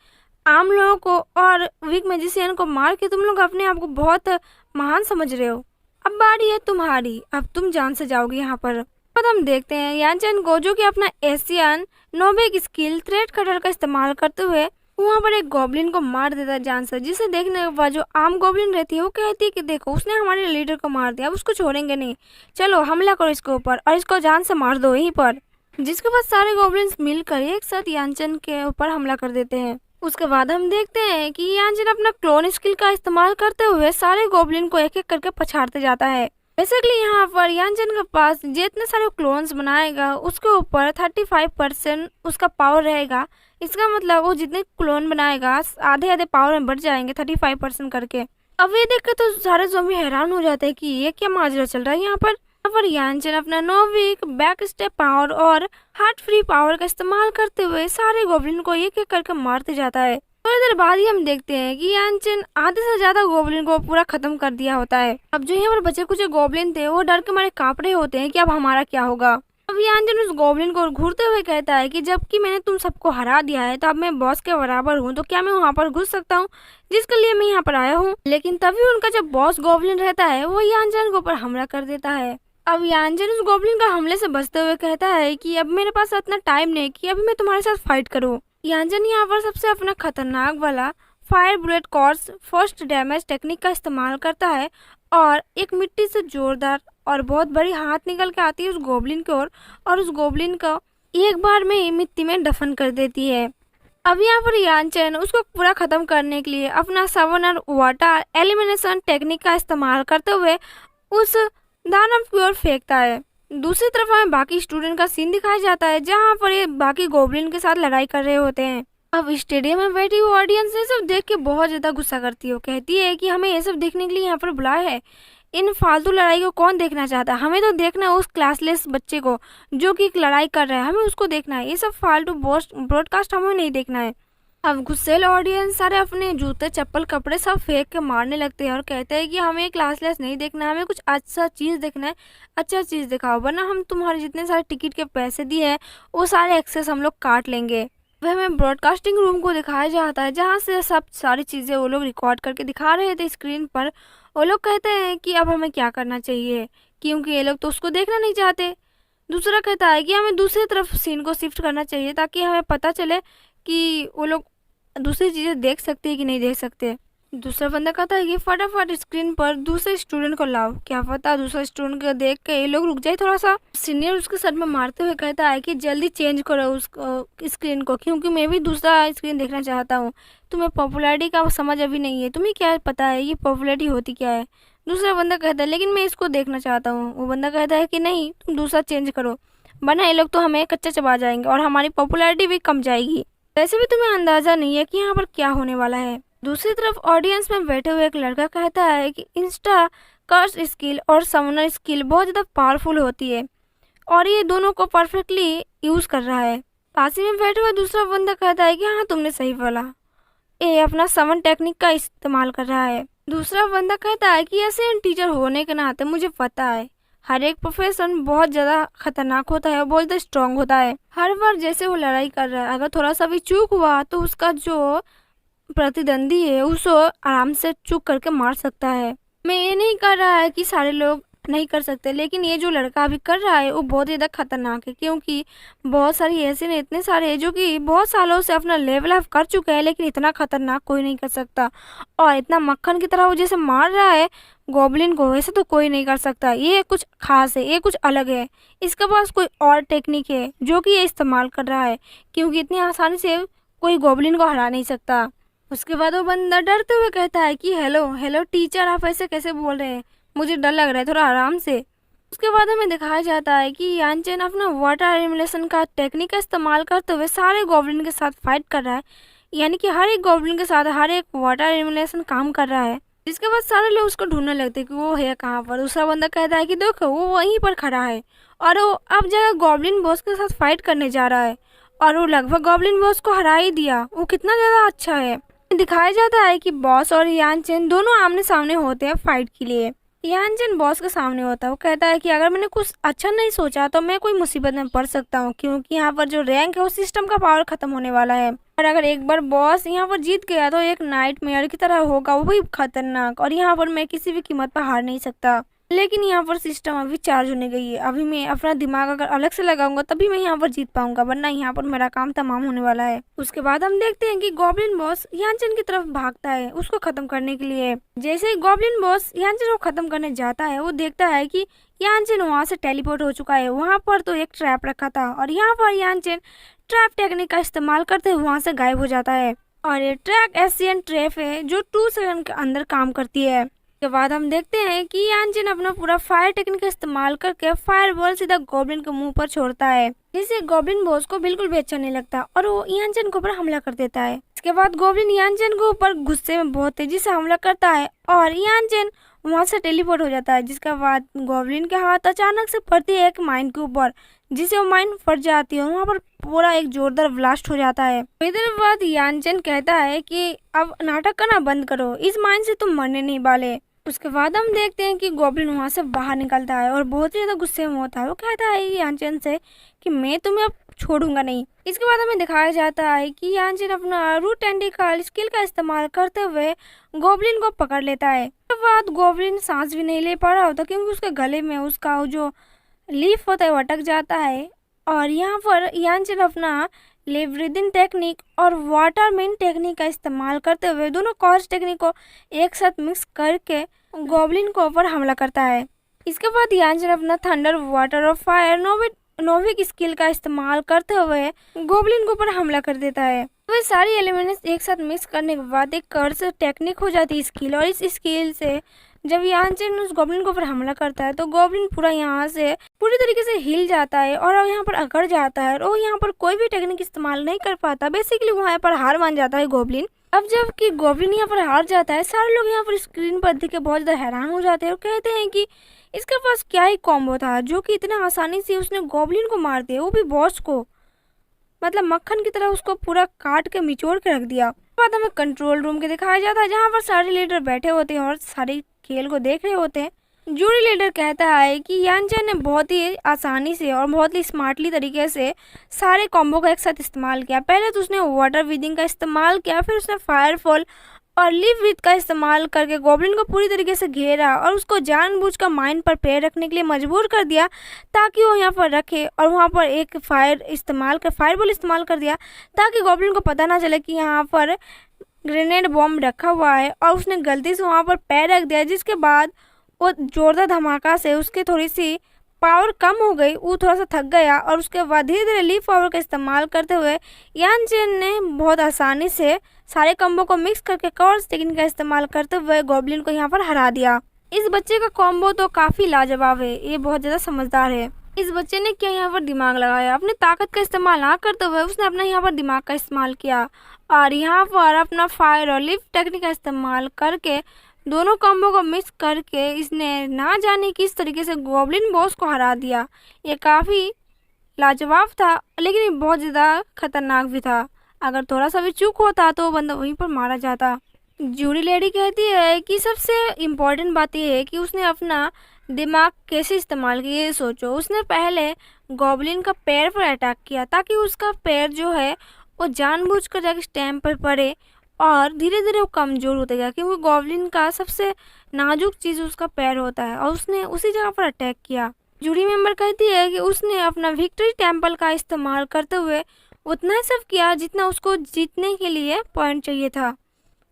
आम लोगों को और वीक मैजिशियन को मार के तुम लोग अपने आप को बहुत महान समझ रहे हो। अब बारी है तुम्हारी, अब तुम जान से जाओगे यहाँ पर। अब हम देखते हैं यानचैन को, जो कि अपना Asian Novick skill thread cutter का इस्तेमाल करते हुए वहाँ पर एक गॉब्लिन को मार देता है जान से, जिसे देखने के बाद जो आम गॉब्लिन रहती है वो कहती है कि देखो उसने हमारे लीडर को मार दिया, अब उसको छोड़ेंगे नहीं, चलो हमला करो इसके ऊपर और इसको जान से मार दो यहीं पर। जिसके बाद सारे गॉब्लिन्स मिलकर एक साथ यानचन के ऊपर हमला कर देते हैं। उसके बाद हम देखते हैं कि यानचन अपना क्लोन स्किल का इस्तेमाल करते हुए सारे गॉब्लिन को एक एक करके पछाड़ते जाता है। बेसिकली यहाँ पर यानचन के पास जितने सारे क्लोन्स बनाएगा उसके ऊपर 35% उसका पावर रहेगा। इसका मतलब वो जितने क्लोन बनाएगा आधे आधे पावर में बढ़ जाएंगे 35% करके। अब ये देख के तो सारे ज़ॉम्बी हैरान हो जाते हैं कि ये क्या माजरा चल रहा है यहाँ पर यानचन अपना नोविक बैक स्टेप पावर और हार्ट फ्री पावर का इस्तेमाल करते हुए सारे गॉब्लिन को एक एक करके मारते जाता है। थोड़ी देर बाद ही हम देखते हैं कि यानचन आधे से ज्यादा गॉब्लिन को पूरा खत्म कर दिया होता है। अब जो यहाँ पर बचे कुछ गॉब्लिन थे वो डर के मारे कांप रहे होते हैं कि अब हमारा क्या होगा। अब यानचन उस गॉब्लिन को घूरते हुए कहता है कि जबकि मैंने तुम सबको हरा दिया है तो अब मैं बॉस के बराबर हूँ, तो क्या मैं वहाँ पर घुस सकता हूँ जिसके लिए मैं यहाँ पर आया हूँ। लेकिन तभी उनका जब बॉस गॉब्लिन रहता है वो यानचन के ऊपर हमला कर देता है। अब यानचन उस गॉब्लिन का हमले से बचते हुए कहता है कि अब मेरे पास इतना टाइम नहीं कि अभी मैं तुम्हारे साथ फाइट करूं। यानचन यहाँ पर सबसे अपना खतरनाक वाला fire bullet course first damage technique का इस्तेमाल करता है और एक मिट्टी से जोरदार और बहुत बड़ी हाथ निकल के आती है उस गॉब्लिन की ओर और उस गॉब्लिन को एक बार में ही मिट्टी में दफन कर देती है। अब यहाँ पर यानचन उसको पूरा खत्म करने के लिए अपना सवनर वाटर एलिमिनेशन टेक्निक का इस्तेमाल करते हुए उस दानव की ओर फेंकता है। दूसरी तरफ हमें बाकी स्टूडेंट का सीन दिखाया जाता है जहाँ पर ये बाकी गॉब्लिन के साथ लड़ाई कर रहे होते हैं। अब स्टेडियम में बैठी हुई ऑडियंस ये सब देख के बहुत ज्यादा गुस्सा करती है। कहती है कि हमें ये सब देखने के लिए यहाँ पर बुलाया है, इन फालतू लड़ाई को कौन देखना चाहता है, हमें तो देखना है उस क्लासलेस बच्चे को जो कि लड़ाई कर रहा है, हमें उसको देखना है, ये सब फालतू ब्रॉडकास्ट हमें नहीं देखना है। अब गुस्सेल ऑडियंस सारे अपने जूते चप्पल कपड़े सब फेंक के मारने लगते हैं और कहते हैं कि हमें क्लासलेस नहीं देखना है, हमें कुछ अच्छा चीज़ देखना है, अच्छा चीज़ दिखाओ वरना हम तुम्हारे जितने सारे टिकट के पैसे दिए हैं वो सारे एक्सेस हम लोग काट लेंगे। वह हमें ब्रॉडकास्टिंग रूम को दिखाया जाता है जहाँ से सब सारी चीज़ें वो लोग रिकॉर्ड करके दिखा रहे थे स्क्रीन पर। वो लोग कहते हैं कि अब हमें क्या करना चाहिए क्योंकि ये लोग तो उसको देखना नहीं चाहते। दूसरा कहता है कि हमें दूसरी तरफ सीन को शिफ्ट करना चाहिए ताकि हमें पता चले कि वो लोग दूसरी चीज़ें देख सकते हैं कि नहीं देख सकते। दूसरा बंदा कहता है कि फटाफट स्क्रीन पर दूसरे स्टूडेंट को लाओ, क्या पता दूसरे स्टूडेंट को देख के ये लोग रुक जाए थोड़ा सा। सीनियर उसके सर में मारते हुए कहता है कि जल्दी चेंज करो उस स्क्रीन को क्योंकि मैं भी दूसरा स्क्रीन देखना चाहता हूँ। तुम्हें पॉपुलैरिटी का समझ अभी नहीं है, तुम्हें क्या पता है ये पॉपुलैरिटी होती क्या है। दूसरा बंदा कहता है लेकिन मैं इसको देखना चाहता हूँ। वो बंदा कहता है कि नहीं तुम दूसरा चेंज करो वरना ये लोग तो हमें कच्चा चबा जाएंगे और हमारी पॉपुलैरिटी भी कम जाएगी। वैसे भी तुम्हें अंदाजा नहीं है कि यहाँ पर क्या होने वाला है। दूसरी तरफ ऑडियंस में बैठे हुए एक लड़का कहता है कि इंस्टा कर्स स्किल और समनर स्किल बहुत ज़्यादा पावरफुल होती है और ये दोनों को परफेक्टली यूज़ कर रहा है। पास ही में बैठे हुए दूसरा बंदा कहता है कि हाँ तुमने सही बोला, ये अपना समन टेक्निक का इस्तेमाल कर रहा है। दूसरा बंदा कहता है कि ऐसे टीचर होने के नाते मुझे पता है हर एक प्रोफेशन बहुत ज़्यादा खतरनाक होता है और बहुत ज़्यादा स्ट्रांग होता है। हर बार जैसे वो लड़ाई कर रहा है अगर थोड़ा सा भी चूक हुआ तो उसका जो प्रतिद्वंदी है उसको आराम से चूक करके मार सकता है। मैं ये नहीं कर रहा है कि सारे लोग नहीं कर सकते, लेकिन ये जो लड़का अभी कर रहा है वो बहुत ज़्यादा खतरनाक है क्योंकि बहुत सारी ऐसे ने इतने सारे जो कि बहुत सालों से अपना लेवल अप कर चुके हैं लेकिन इतना खतरनाक कोई नहीं कर सकता और इतना मक्खन की तरह वो जैसे मार रहा है गॉब्लिन को वैसे तो कोई नहीं कर सकता। ये कुछ खास है, ये कुछ अलग है, इसके पास कोई और टेक्निक है जो कि ये इस्तेमाल कर रहा है क्योंकि इतनी आसानी से कोई गॉब्लिन को हरा नहीं सकता। उसके बाद वो बंदा डरते हुए कहता है कि हेलो हेलो टीचर आप ऐसे कैसे बोल रहे हैं, मुझे डर लग रहा है, थोड़ा आराम से। उसके बाद हमें दिखाया जाता है कि यानचन अपना वाटर एलिमिनेशन का टेक्निक का इस्तेमाल करते हुए सारे गॉब्लिन के साथ फाइट कर रहा है, यानी कि हर एक गॉब्लिन के साथ हर एक वाटर एलिमिनेशन काम कर रहा है। जिसके बाद सारे लोग उसको ढूंढने लगते हैं कि वो है कहाँ पर। दूसरा बंदा कहता है कि देखो वो वहीं पर खड़ा है और वो अब जगह गॉब्लिन बॉस के साथ फाइट करने जा रहा है और वो लगभग गॉब्लिन बॉस को हरा ही दिया। वो कितना ज़्यादा अच्छा है। दिखाया जाता है कि बॉस और यानचन दोनों आमने सामने होते हैं फाइट के लिए। यानचन बॉस के सामने होता है, वो कहता है कि अगर मैंने कुछ अच्छा नहीं सोचा तो मैं कोई मुसीबत में पड़ सकता हूँ क्योंकि यहाँ पर जो रैंक है वो सिस्टम का पावर खत्म होने वाला है और अगर एक बार बॉस यहाँ पर जीत गया तो एक नाइटमेयर की तरह होगा, वो भी खतरनाक और यहाँ पर मैं किसी भी कीमत पर हार नहीं सकता। लेकिन यहाँ पर सिस्टम अभी चार्ज होने गई है। अभी मैं अपना दिमाग अगर अलग से लगाऊंगा तभी मैं यहाँ पर जीत पाऊंगा, वरना यहाँ पर मेरा काम तमाम होने वाला है। उसके बाद हम देखते हैं कि गॉब्लिन बॉस यानचन की तरफ भागता है उसको खत्म करने के लिए। जैसे ही गॉब्लिन बॉस यानचन को खत्म करने जाता है, वो देखता है कि यानचन वहाँ से टेलीपोर्ट हो चुका है। वहाँ पर तो एक ट्रैप रखा था और यहाँ पर यानचन ट्रैप टेक्निक का इस्तेमाल करते हुए वहाँ से गायब हो जाता है। और ये ट्रैक एशियन ट्रैप है जो 2 सेकंड के अंदर काम करती है। के बाद हम देखते हैं कि यानचन अपना पूरा फायर टेक्निक का इस्तेमाल करके फायर बॉल सीधा गॉब्लिन के मुंह पर छोड़ता है, जिससे गॉब्लिन बॉस को बिल्कुल भी अच्छा नहीं लगता और वो यानचन के ऊपर हमला कर देता है। इसके बाद गॉब्लिन यानचन के ऊपर गुस्से में बहुत तेजी से हमला करता है और यानचन वहां से टेलीपोर्ट हो जाता है। जिसके बाद गॉब्लिन के हाथ अचानक से पड़ती है एक माइन के ऊपर, जिससे वो माइन फट जाती है और वहाँ पर पूरा एक जोरदार ब्लास्ट हो जाता है। इधर बाद यानचन कहता है कि अब नाटक करना बंद करो, इस माइन से तुम मरने नहीं वाले। उसके बाद हम देखते हैं कि गॉब्लिन वहां से बाहर निकलता है और बहुत ही ज्यादा गुस्से में होता है। वो कहता है यानचन से कि मैं तुम्हें अब छोड़ूंगा नहीं। इसके बाद हमें दिखाया जाता है कि यानचन अपना रूट टेंटिकल स्किल का इस्तेमाल करते हुए गॉब्लिन को पकड़ लेता है। उसके बाद गॉब्लिन सांस भी नहीं ले पा रहा होता क्योंकि उसके गले में उसका जो लीफ होता है वो अटक जाता है। और यहाँ पर यानचन अपना लिव ब्रीदिंग टेक्निक और वाटर मेन टेक्निक का इस्तेमाल करते हुए दोनों कॉर्स टेक्निक को एक साथ मिक्स करके गॉब्लिन के ऊपर हमला करता है। इसके बाद यानचन अपना थंडर, वाटर और फायर नोविक स्किल का इस्तेमाल करते हुए गॉब्लिन के ऊपर हमला कर देता है। वे सारी एलिमेंट्स एक साथ मिक्स करने के बाद एक कर्स टेक्निक हो जाती है स्किल, और इस स्किल से जब यानचन उस गॉब्लिन के ऊपर हमला करता है तो गॉब्लिन पूरा यहाँ से पूरी तरीके से हिल जाता है और यहाँ पर अकड़ जाता है और यहाँ पर कोई भी टेक्निक इस्तेमाल नहीं कर पाता। बेसिकली वहाँ पर हार मान जाता है गॉब्लिन। अब जब कि गॉब्लिन यहाँ पर हार जाता है, सारे लोग यहाँ पर स्क्रीन पर देख के बहुत ज्यादा हैरान हो जाते हैं और कहते हैं कि इसके पास क्या ही कॉम्बो था जो कि इतना आसानी से उसने गॉब्लिन को मार दिया, वो भी बॉस को, मतलब मक्खन की तरह उसको पूरा काट के निचोड़ के रख दिया। बाद हमें कंट्रोल रूम के दिखाया जाता है जहाँ पर सारे लीडर बैठे होते हैं और सारे खेल को देख रहे होते हैं। जूरी लीडर कहता है कि यानचन ने बहुत ही आसानी से और बहुत ही स्मार्टली तरीके से सारे कॉम्बो का एक साथ इस्तेमाल किया। पहले तो उसने वाटर ब्रीदिंग का इस्तेमाल किया, फिर उसने फायरफॉल और लिव विथ का इस्तेमाल करके गॉब्लिन को पूरी तरीके से घेरा और उसको जानबूझकर माइन पर पैर रखने के लिए मजबूर कर दिया ताकि वो यहाँ पर रखे, और वहाँ पर एक फायरबॉल इस्तेमाल कर दिया ताकि गॉब्लिन को पता ना चले कि यहाँ पर ग्रेनेड बॉम्ब रखा हुआ है, और उसने गलती से वहाँ पर पैर रख दिया, जिसके बाद वो जोरदार धमाका से उसकी थोड़ी सी पावर कम हो गई, वो थोड़ा सा थक गया और उसके बाद धीरे धीरे लीफ पावर का इस्तेमाल करते हुए यानचन ने बहुत आसानी से सारे कॉम्बो को मिक्स करके कवर्स टेक्निक का इस्तेमाल करते हुए गॉब्लिन को यहाँ पर हरा दिया। इस बच्चे का कॉम्बो तो काफी लाजवाब है, ये बहुत ज्यादा समझदार है। इस बच्चे ने क्या यहाँ पर दिमाग लगाया, अपनी ताकत का इस्तेमाल ना करते हुए उसने अपना यहाँ पर दिमाग का इस्तेमाल किया और यहाँ पर अपना फायर और लिफ्ट टेक्निक का इस्तेमाल करके दोनों कॉम्बो को मिक्स करके इसने ना जाने किस तरीके से गॉब्लिन बॉस को हरा दिया। ये काफ़ी लाजवाब था, लेकिन ये बहुत ज़्यादा खतरनाक भी था। अगर थोड़ा सा भी चूक होता तो वो बंदा वहीं पर मारा जाता। जूरी लेडी कहती है कि सबसे इम्पोर्टेंट बात यह है कि उसने अपना दिमाग कैसे इस्तेमाल किया। ये सोचो, उसने पहले गॉब्लिन का पैर पर अटैक किया ताकि उसका पैर जो है वो जानबूझकर जाके स्टैम्प पर पड़े और धीरे धीरे वो कमज़ोर होते गया, क्योंकि गॉब्लिन का सबसे नाजुक चीज़ उसका पैर होता है, और उसने उसी जगह पर अटैक किया। जूरी मेंबर कहती है कि उसने अपना विक्ट्री टेम्पल का इस्तेमाल करते हुए उतना ही सब किया जितना उसको जीतने के लिए पॉइंट चाहिए था।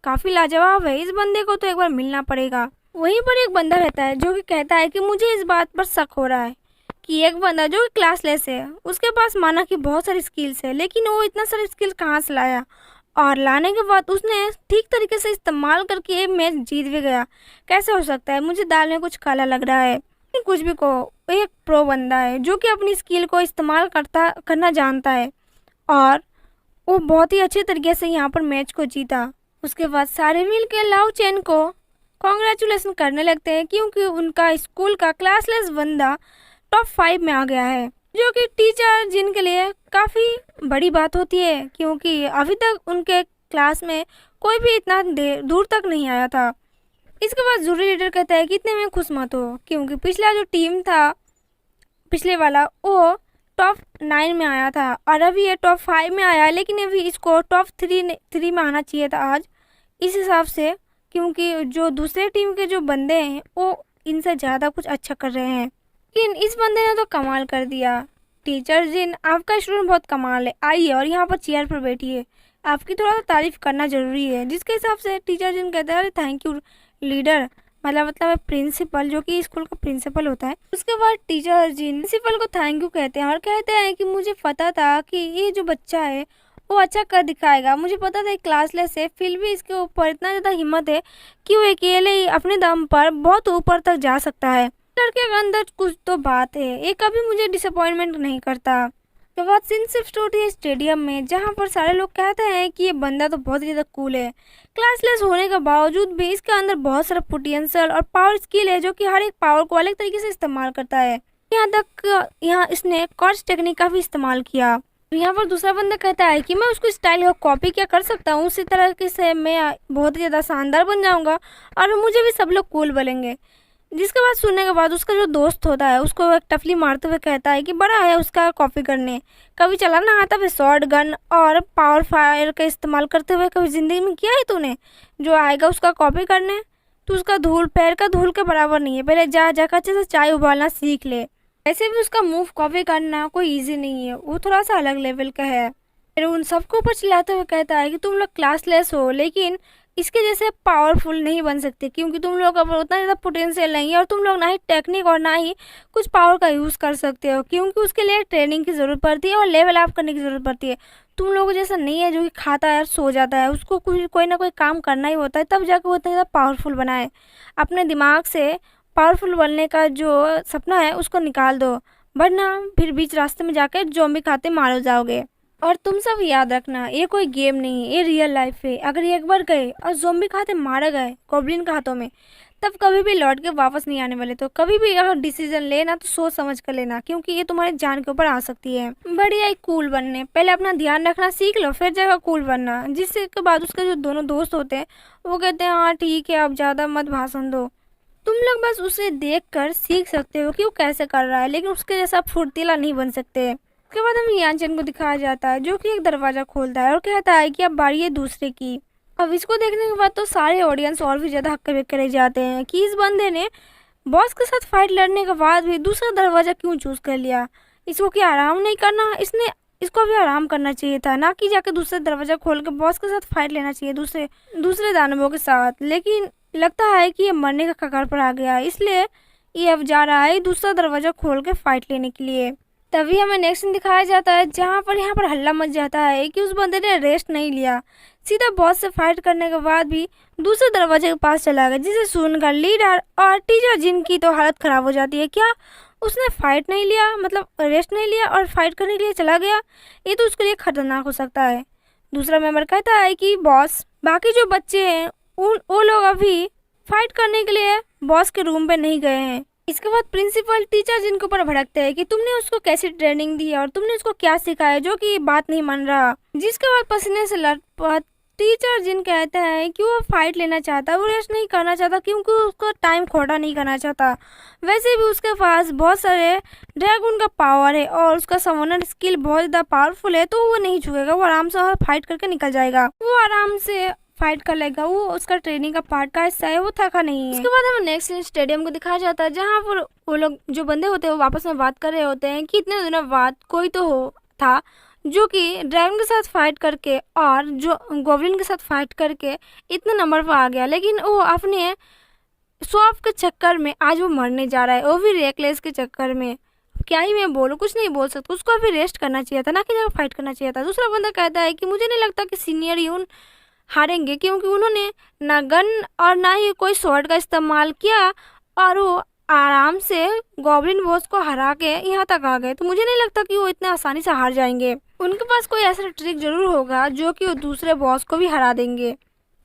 काफ़ी लाजवाब है, इस बंदे को तो एक बार मिलना पड़ेगा। वहीं पर एक बंदा रहता है जो कि कहता है कि मुझे इस बात पर शक हो रहा है कि एक बंदा जो कि क्लासलेस है, उसके पास माना कि बहुत सारी स्किल्स है, लेकिन वो इतना सारी स्किल्स कहाँ से लाया, और लाने के बाद उसने ठीक तरीके से इस्तेमाल करके ये मैच जीत भी गया। कैसे हो सकता है, मुझे दाल में कुछ काला लग रहा है। कुछ भी कहो, एक प्रो बंदा है जो कि अपनी स्किल को इस्तेमाल करना जानता है, और वो बहुत ही अच्छे तरीके से यहाँ पर मैच को जीता। उसके बाद सारे मिल के लाओ चैन को कॉन्ग्रेचुलेसन करने लगते हैं क्योंकि उनका स्कूल का क्लासलेस बंदा टॉप 5 में आ गया है, जो कि टीचर जिनके लिए काफ़ी बड़ी बात होती है, क्योंकि अभी तक उनके क्लास में कोई भी इतना दूर तक नहीं आया था। इसके बाद जूरी लीडर कहता है कि इतने में खुश मत हो, क्योंकि पिछला जो टीम था पिछले वाला वो टॉप 9 में आया था और अभी ये टॉप 5 में आया है, लेकिन अभी इसको टॉप 3 में आना चाहिए था आज इस हिसाब से, क्योंकि जो दूसरे टीम के जो बंदे हैं वो इनसे ज़्यादा कुछ अच्छा कर रहे हैं। लेकिन इस बंदे ने तो कमाल कर दिया। टीचर जिन, आपका स्टूडेंट बहुत कमाल है, आइए और यहाँ पर चेयर पर बैठिए, आपकी थोड़ा सा तारीफ करना जरूरी है। जिसके हिसाब से टीचर जिन कहते हैं अरे थैंक यू लीडर, मतलब प्रिंसिपल, जो कि स्कूल का प्रिंसिपल होता है। उसके बाद टीचर जिन प्रिंसिपल को थैंक यू कहते हैं और कहते हैं कि मुझे पता था कि ये जो बच्चा है वो अच्छा कर दिखाएगा, मुझे पता था क्लासलेस है, फिर भी इसके ऊपर इतना ज़्यादा हिम्मत है कि वो अकेले ही अपने दम पर बहुत ऊपर तक जा सकता है। लड़के के अंदर कुछ तो बात है, ये कभी मुझे डिसअपॉइंटमेंट नहीं करता। के बाद सीन शिफ्ट होती है स्टेडियम में, जहाँ पर सारे लोग कहते हैं कि ये बंदा तो बहुत ज़्यादा कूल है। क्लासलेस होने के बावजूद भी इसके अंदर बहुत सारा पोटेंशियल और पावर स्किल है, जो कि हर एक पावर को अलग तरीके से इस्तेमाल करता है। यहाँ तक इसने कॉर्ड्स टेक्निक का भी इस्तेमाल किया। यहाँ पर दूसरा बंदा कहता है कि मैं उसको स्टाइल को कॉपी क्या कर सकता हूँ, उसी तरह से मैं बहुत ही ज़्यादा शानदार बन जाऊँगा और मुझे भी सब लोग कूल बोलेंगे। जिसके बाद सुनने के बाद उसका जो दोस्त होता है उसको एक टफली मारते हुए कहता है कि बड़ा है उसका कॉपी करने, कभी चलाना आता है शॉर्ट गन और पावर फायर का इस्तेमाल करते हुए कभी ज़िंदगी में किया है तूने? जो आएगा उसका कॉपी करने, तो उसका धूल पैर का धूल के बराबर नहीं है, पहले जाकर अच्छे से चाय उबालना सीख ले। ऐसे भी उसका मूव कॉपी करना कोई ईजी नहीं है, वो थोड़ा सा अलग लेवल का है। फिर उन सबको ऊपर चिल्लाते हुए कहता है कि तुम लोग क्लासलेस हो, लेकिन इसके जैसे पावरफुल नहीं बन सकते, क्योंकि तुम लोग अब उतना ज़्यादा पोटेंशियल नहीं है और तुम लोग ना ही टेक्निक और ना ही कुछ पावर का यूज़ कर सकते हो, क्योंकि उसके लिए ट्रेनिंग की ज़रूरत पड़ती है और लेवल अप करने की ज़रूरत पड़ती है। तुम लोगों जैसा नहीं है जो कि खाता है और सो जाता है, उसको कोई ना कोई काम करना ही होता है, तब जाकर वो इतना ज़्यादा पावरफुल बनाए। अपने दिमाग से पावरफुल बनने का जो सपना है उसको निकाल दो, वरना फिर बीच रास्ते में जाकर ज़ॉम्बी खाते मारो जाओगे। और तुम सब याद रखना, ये कोई गेम नहीं है, ये रियल लाइफ है। अगर ये एक बार गए और ज़ॉम्बी खाते मारे गए गॉब्लिन के हाथों में, तब कभी भी लौट के वापस नहीं आने वाले। तो कभी भी अगर डिसीजन लेना तो सोच समझ कर लेना, क्योंकि ये तुम्हारी जान के ऊपर आ सकती है। बढ़िया कूल बनने पहले अपना ध्यान रखना सीख लो, फिर जगह कूल बनना। जिसके बाद उसके जो दोनों दोस्त होते हैं वो कहते हैं हाँ ठीक है, अब ज़्यादा मत भाषण दो, तुम लोग बस उसे देखकर सीख सकते हो कि वो कैसे कर रहा है, लेकिन उसके जैसा फुर्तीला नहीं बन सकते। उसके बाद हमें यानचेन को दिखाया जाता है, जो कि एक दरवाजा खोलता है और कहता है कि अब बारी है दूसरे की। अब इसको देखने के बाद तो सारे ऑडियंस और भी ज़्यादा हक्के बक्के रह जाते हैं कि इस बंदे ने बॉस के साथ फाइट लड़ने के बाद भी दूसरा दरवाजा क्यों चूज़ कर लिया। इसको क्या आराम नहीं करना, इसको भी आराम करना चाहिए था, ना कि जाकर दूसरा दरवाजा खोल के बॉस के साथ फाइट लेना चाहिए दूसरे दानवों के साथ। लेकिन लगता है कि ये मरने का कगार पर आ गया है, इसलिए ये अब जा रहा है दूसरा दरवाजा खोल के फाइट लेने के लिए। तभी हमें नेक्स्ट सीन दिखाया जाता है, जहाँ पर यहाँ पर हल्ला मच जाता है कि उस बंदे ने रेस्ट नहीं लिया, सीधा बॉस से फाइट करने के बाद भी दूसरे दरवाजे के पास चला गया, जिसे सुनकर लीडर और टीचर जिनकी तो हालत खराब हो जाती है। क्या उसने फाइट नहीं लिया, मतलब रेस्ट नहीं लिया और फाइट करने के लिए चला गया? ये तो उसके लिए खतरनाक हो सकता है। दूसरा मेंबर कहता है कि बॉस, बाकी जो बच्चे हैं वो लोग अभी फाइट करने के लिए बॉस के रूम पे नहीं गए हैं। इसके बाद प्रिंसिपल टीचर जिनके ऊपर भड़कते हैं कि तुमने उसको कैसी ट्रेनिंग दी है और तुमने उसको क्या सिखाया, जो कि बात नहीं मान रहा। जिसके बाद पसीने से लटपट टीचर जिन कहते हैं कि वो फाइट लेना चाहता है, वो रेस्ट नहीं करना चाहता, क्योंकि उसको टाइम खोटा नहीं करना चाहता। वैसे भी उसके पास बहुत सारे ड्रैगन का पावर है और उसका समनर स्किल बहुत ज़्यादा पावरफुल है, तो वो नहीं झुकेगा, वो आराम से फाइट करके निकल जाएगा, वो आराम से फाइट कर लेगा, वो उसका ट्रेनिंग का पार्ट का हिस्सा है, वो थका नहीं है। उसके बाद हमें नेक्स्ट स्टेडियम को दिखाया जाता है, जहाँ पर वो लोग जो बंदे होते हैं वो आपस में बात कर रहे होते हैं कि इतने दिनों बाद कोई तो था जो कि ड्रैगन के साथ फाइट करके और जो गॉब्लिन के साथ फाइट करके इतने नंबर पर आ गया, लेकिन वो अपने शो ऑफ के चक्कर में आज वो मरने जा रहा है, वो भी रेकलेस के चक्कर में। क्या ही मैं बोलूँ, कुछ नहीं बोल सकता, उसको अभी रेस्ट करना चाहिए था, ना कि जगह फाइट करना चाहिए था। दूसरा बंदा कहता है कि मुझे नहीं लगता कि सीनियर यून हारेंगे, क्योंकि उन्होंने ना गन और ना ही कोई स्वॉर्ड का इस्तेमाल किया और वो आराम से गॉब्लिन बॉस को हरा के यहाँ तक आ गए। तो मुझे नहीं लगता कि वो इतने आसानी से हार जाएंगे, उनके पास कोई ऐसा ट्रिक जरूर होगा जो कि वो दूसरे बॉस को भी हरा देंगे।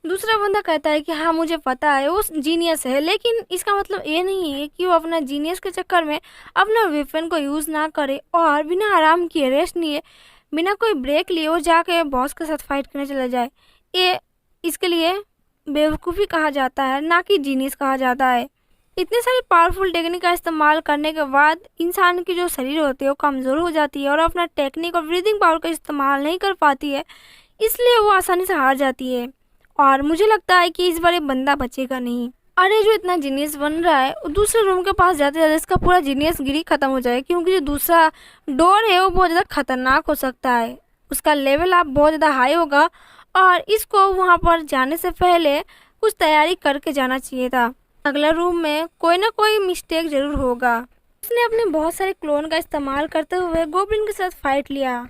दूसरा बंदा कहता है कि हाँ मुझे पता है वो जीनियस है, लेकिन इसका मतलब ये नहीं है कि वो अपना जीनियस के चक्कर में अपना वेपन को यूज़ ना करे और बिना आराम किए, रेस्ट लिए, बिना कोई ब्रेक लिए वो जाके बॉस के साथ फाइट करने चला जाए। ये इसके लिए बेवकूफ़ी कहा जाता है, ना कि जीनियस कहा जाता है। इतने सारी पावरफुल टेक्निक का इस्तेमाल करने के बाद इंसान की जो शरीर होती है वो कमज़ोर हो जाती है और अपना टेक्निक और ब्रीदिंग पावर का इस्तेमाल नहीं कर पाती है, इसलिए वो आसानी से हार जाती है। और मुझे लगता है कि इस बार ये बंदा बचेगा नहीं। अरे जो इतना जीनियस बन रहा है वो दूसरे रूम के पास जाते जाते इसका पूरा जीनियस गिरी खत्म हो जाए, क्योंकि जो दूसरा डोर है वो बहुत ज़्यादा खतरनाक हो सकता है। उसका लेवल आप बहुत ज़्यादा हाई होगा और इसको वहाँ पर जाने से पहले कुछ तैयारी करके जाना चाहिए था। अगला रूम में कोई ना कोई मिस्टेक जरूर होगा। उसने अपने बहुत सारे क्लोन का इस्तेमाल करते हुए गोब्लिन के साथ फाइट लिया।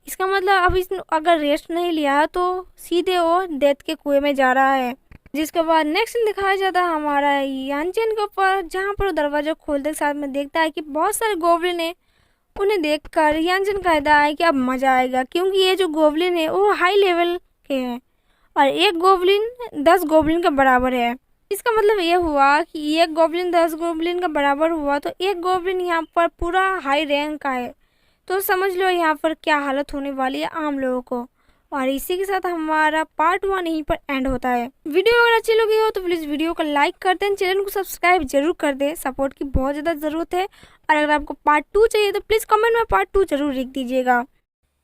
इसका मतलब अब इसने अगर रेस्ट नहीं लिया तो सीधे वो डेथ के कुएं में जा रहा है। जिसके बाद नेक्स्ट दिखाया जाता है हमारा यानचेन के ऊपर, जहाँ पर वो दरवाजा खोलते के साथ में देखता है कि बहुत सारे गोब्लिन है। उन्हें देखकर यानचेन कहता है कि अब मजा आएगा, क्योंकि ये जो गोब्लिन है वो हाई लेवल के हैं और एक गोब्लिन 10 गोब्लिन के बराबर है। इसका मतलब ये हुआ कि एक गोब्लिन 10 गोब्लिन का बराबर हुआ तो एक गोब्लिन यहाँ पर पूरा हाई रैंक का है। तो समझ लो यहाँ पर क्या हालत होने वाली है आम लोगों को। और इसी के साथ हमारा पार्ट 1 यहीं पर एंड होता है। वीडियो अगर अच्छी लगी हो तो प्लीज़ वीडियो को लाइक कर दें, चैनल को सब्सक्राइब जरूर कर दें, सपोर्ट की बहुत ज़्यादा ज़रूरत है। और अगर आपको पार्ट 2 चाहिए तो प्लीज़ कमेंट में पार्ट 2 जरूर लिख दीजिएगा।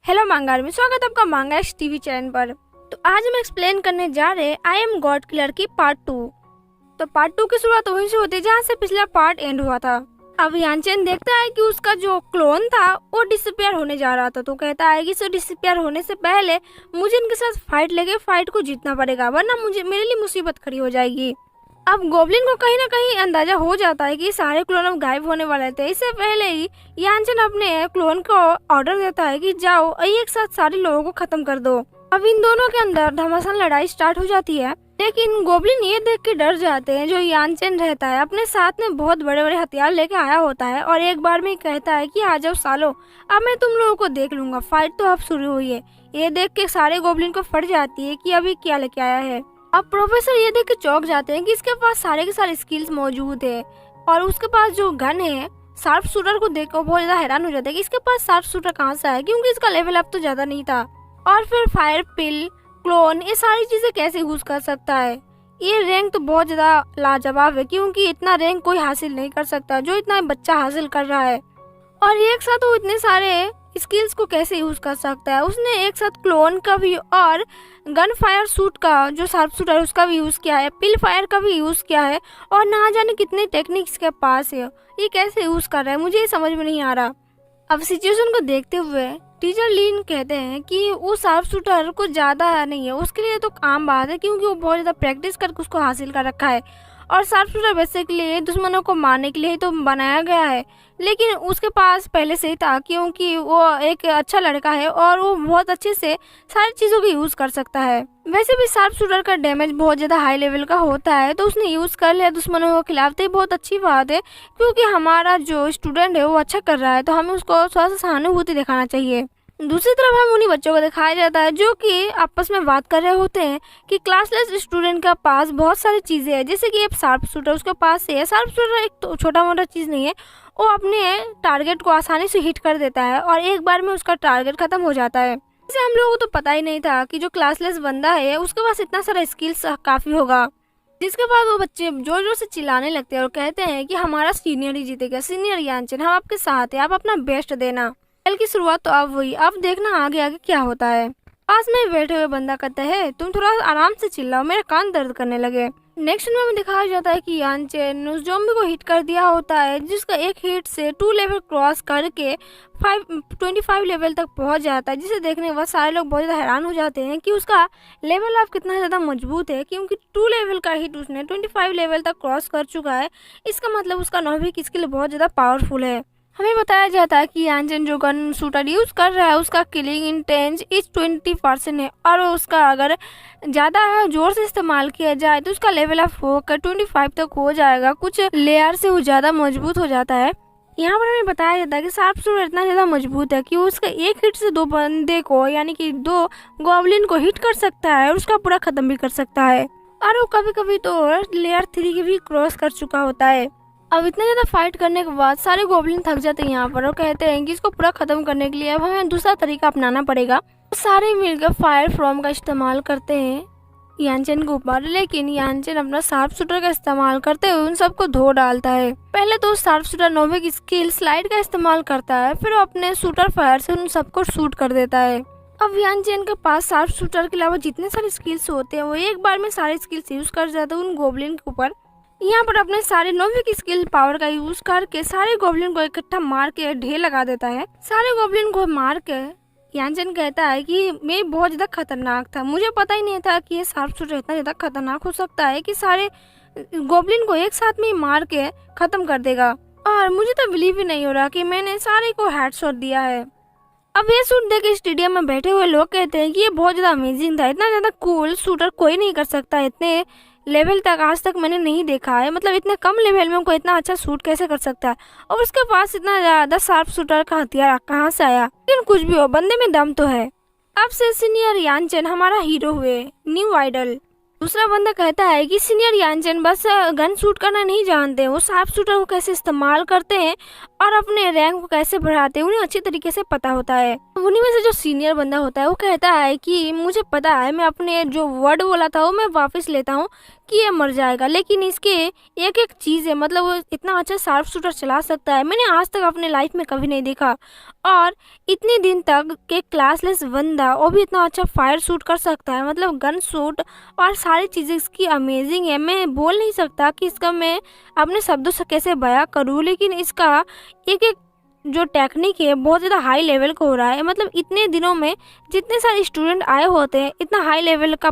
हेलो मांगा आर्मी, स्वागत है आपका मांगा टीवी चैनल पर। तो आज हम एक्सप्लेन करने जा रहे हैं आई एम गॉड किलर की पार्ट 2। तो पार्ट 2 की शुरुआत वहीं से होती है जहाँ से पिछला पार्ट एंड हुआ था। अब यानचेन देखता है कि उसका जो क्लोन था वो डिसअपियर होने जा रहा था, तो कहता है कि इसे डिसअपियर होने से पहले मुझे इनके साथ फाइट लेके फाइट को जीतना पड़ेगा, वरना मुझे मेरे लिए मुसीबत खड़ी हो जाएगी। अब गोब्लिन को कहीं ना कहीं अंदाजा हो जाता है कि सारे क्लोन अब गायब होने वाले थे। इससे पहले ही यानचेन अपने क्लोन को ऑर्डर देता है कि जाओ एक साथ सारे लोगों को खत्म कर दो। अब इन दोनों के अंदर घमासान लड़ाई स्टार्ट हो जाती है, लेकिन गोब्लिन ये देख के डर जाते हैं। जो यानचेन रहता है अपने साथ में बहुत बड़े बड़े हथियार लेके आया होता है और एक बार में कहता है कि आ जाओ सालो, अब मैं तुम लोगों को देख लूंगा, फाइट तो अब शुरू हुई है। ये देख के सारे गोब्लिन को फट जाती है कि अभी क्या लेके आया है। अब प्रोफेसर ये देख के चौंक जाते हैं कि इसके पास सारे के सारे स्किल्स मौजूद है और उसके पास जो गन है शार्प शूटर को देख कर बहुत ज्यादा हैरान हो जाता है कि इसके पास शार्प शूटर कहाँ से है, क्योंकि इसका लेवल अब तो ज्यादा नहीं था। और फिर फायर पिल, क्लोन, ये सारी चीजें कैसे यूज कर सकता है। ये रैंक तो बहुत ज्यादा लाजवाब है, क्योंकि इतना रैंक कोई हासिल नहीं कर सकता जो इतना बच्चा हासिल कर रहा है। और एक साथ वो इतने सारे स्किल्स को कैसे यूज कर सकता है। उसने एक साथ क्लोन का भी और गन फायर सूट का जो शार्प शूटर उसका भी यूज किया है, पिल फायर का भी यूज किया है और ना जाने कितने टेक्निक्स के पास है। ये कैसे यूज कर रहा है मुझे ये समझ में नहीं आ रहा। अब सिचुएशन को देखते हुए टीचर लीन कहते हैं कि वो शार्प शूटर कुछ ज्यादा नहीं है, उसके लिए तो आम बात है, क्योंकि वो बहुत ज्यादा प्रैक्टिस करके उसको हासिल कर रखा है। और शार्प शूटर बेसिकली दुश्मनों को मारने के लिए ही तो बनाया गया है, लेकिन उसके पास पहले से ही था, क्योंकि वो एक अच्छा लड़का है और वो बहुत अच्छे से सारी चीज़ों को यूज़ कर सकता है। वैसे भी शार्प शूटर का डैमेज बहुत ज़्यादा हाई लेवल का होता है, तो उसने यूज़ कर लिया दुश्मनों के खिलाफ, तो ये बहुत अच्छी बात है, क्योंकि हमारा जो स्टूडेंट है वो अच्छा कर रहा है, तो हमें उसको थोड़ा सा सहानुभूति दिखाना चाहिए। दूसरी तरफ हम उन्हीं बच्चों को दिखाया जाता है जो कि आपस में बात कर रहे होते हैं कि क्लासलेस स्टूडेंट के पास बहुत सारी चीज़ें हैं, जैसे कि एक शार्प शूटर उसके पास है। शार्प शूटर एक तो छोटा मोटा चीज़ नहीं है, वो अपने टारगेट को आसानी से हिट कर देता है और एक बार में उसका टारगेट खत्म हो जाता है। इसे हम लोगों को तो पता ही नहीं था कि जो क्लासलेस बंदा है उसके पास इतना सारा स्किल्स काफ़ी होगा। जिसके बाद वो बच्चे जोर जोर से चिल्लाने लगते हैं और कहते हैं कि हमारा सीनियर ही जीतेगा, सीनियर यानचेन हम आपके साथ हैं, आप अपना बेस्ट देना। खेल की शुरुआत तो अब हुई, अब देखना आगे आगे क्या होता है। पास में बैठे हुए बंदा कहता है तुम थोड़ा आराम से चिल्लाओ, मेरे कान दर्द करने लगे। नेक्स्ट में हमें दिखाया जाता है कि यानचेन उस ज़ॉम्बी को हिट कर दिया होता है, जिसका एक हिट से 2 लेवल क्रॉस करके 25 लेवल तक पहुंच जाता है, जिसे देखने के बाद सारे लोग बहुत ज़्यादा हैरान हो जाते हैं कि उसका लेवल अब कितना ज़्यादा मजबूत है, क्योंकि 2 लेवल का हिट उसने 25 लेवल तक क्रॉस कर चुका है। इसका मतलब उसका नॉविक स्किल बहुत ज़्यादा पावरफुल है। हमें बताया जाता है कि यानचेन जो गन शूटर यूज कर रहा है उसका किलिंग इंटेंस इस 20% है और उसका अगर ज़्यादा जोर से इस्तेमाल किया जाए तो उसका लेवल अप होकर 25 तक हो जाएगा। कुछ लेयर से वो ज़्यादा मजबूत हो जाता है। यहाँ पर हमें बताया जाता है कि शार्प शूटर इतना ज़्यादा मजबूत है कि उसका एक हिट से 2 बंदे को यानी कि 2 गॉब्लिन को हिट कर सकता है और उसका पूरा खत्म भी कर सकता है। और वो कभी कभी तो लेयर 3 की भी क्रॉस कर चुका होता है। अब इतना ज़्यादा फाइट करने के बाद सारे गोब्लिन थक जाते हैं यहाँ पर और कहते हैं कि इसको पूरा ख़त्म करने के लिए अब हमें दूसरा तरीका अपनाना पड़ेगा। सारे मिलकर फायर फ्रॉम का इस्तेमाल करते हैं यानचेन के ऊपर, लेकिन यानचेन अपना शार्प शूटर का इस्तेमाल करते हुए उन सबको धो डालता है। पहले तो sharp shooter Novick skill slide का इस्तेमाल करता है, फिर वो अपने शूटर फायर से उन सबको शूट कर देता है। अब यानचेन के पास शार्प शूटर के अलावा जितने सारे स्किल्स होते हैं वो एक बार में सारे स्किल्स यूज कर जाते हैं उन गोब्लिन के ऊपर, यहाँ पर अपने सारे नोविक स्किल पावर का यूज करके सारे गॉब्लिन को इकट्ठा मार के ढेर लगा देता है। सारे गॉब्लिन को मार के यानचेन कहता है कि मैं बहुत ज्यादा खतरनाक था, मुझे पता ही नहीं था कि ये शार्प शूटर इतना ज्यादा खतरनाक हो सकता है कि सारे गॉब्लिन को एक साथ में ही मार के खत्म कर देगा। और मुझे तो बिलीव ही नहीं हो रहा कि मैंने सारे को हेडशॉट दिया है। अब ये शूट देख के स्टेडियम में बैठे हुए लोग कहते हैं कि ये बहुत ज्यादा अमेजिंग था, इतना ज्यादा कूल शूटर कोई नहीं कर सकता, इतने लेवल तक आज तक मैंने नहीं देखा है, मतलब इतने कम लेवल में कोई इतना अच्छा शूट कैसे कर सकता है, और उसके पास इतना ज्यादा शार्प शूटर का हथियार कहाँ से आया। लेकिन कुछ भी हो, बंदे में दम तो है। अब से सीनियर यानचेन हमारा हीरो हुए, न्यू आइडल। दूसरा बंदा कहता है कि सीनियर यानचेन बस गन शूट करना नहीं जानते, वो शार्प शूटर को कैसे इस्तेमाल करते हैं और अपने रैंक को कैसे बढ़ाते हैं उन्हें अच्छी तरीके से पता होता है। उन्हीं में से जो सीनियर बंदा होता है वो कहता है कि मुझे पता है, मैं अपने जो वर्ड बोला था वो मैं वापस लेता हूँ कि ये मर जाएगा, लेकिन इसके एक एक चीज़ है, मतलब वो इतना अच्छा शार्प शूटर चला सकता है मैंने आज तक अपने लाइफ में कभी नहीं देखा। और इतने दिन तक के क्लासलेस बंदा वो भी इतना अच्छा फायर शूट कर सकता है, मतलब गन शूट और सारी चीज़ें इसकी अमेजिंग है। मैं बोल नहीं सकता कि इसका मैं अपने शब्दों से कैसे बयां करूँ, लेकिन इसका एक एक जो टेक्निक है बहुत ज़्यादा हाई लेवल का हो रहा है। मतलब इतने दिनों में जितने सारे स्टूडेंट आए होते हैं इतना हाई लेवल का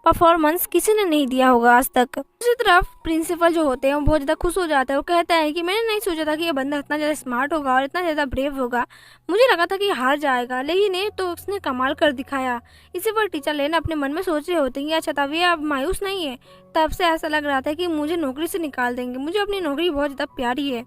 परफॉर्मेंस किसी ने नहीं दिया होगा आज तक। दूसरी तरफ प्रिंसिपल जो होते हैं वो बहुत ज़्यादा खुश हो जाता है, वो कहता है कि मैंने नहीं सोचा था कि ये बंदा इतना ज़्यादा स्मार्ट होगा और इतना ज़्यादा ब्रेव होगा, मुझे लगा था कि हार जाएगा, लेकिन ये तो उसने कमाल कर दिखाया। इसी पर टीचर लेन अपने मन में सोच रहे होते हैं कि अच्छा तब ये अब मायूस नहीं है, तब से ऐसा लग रहा था कि मुझे नौकरी से निकाल देंगे, मुझे अपनी नौकरी बहुत ज़्यादा प्यारी है।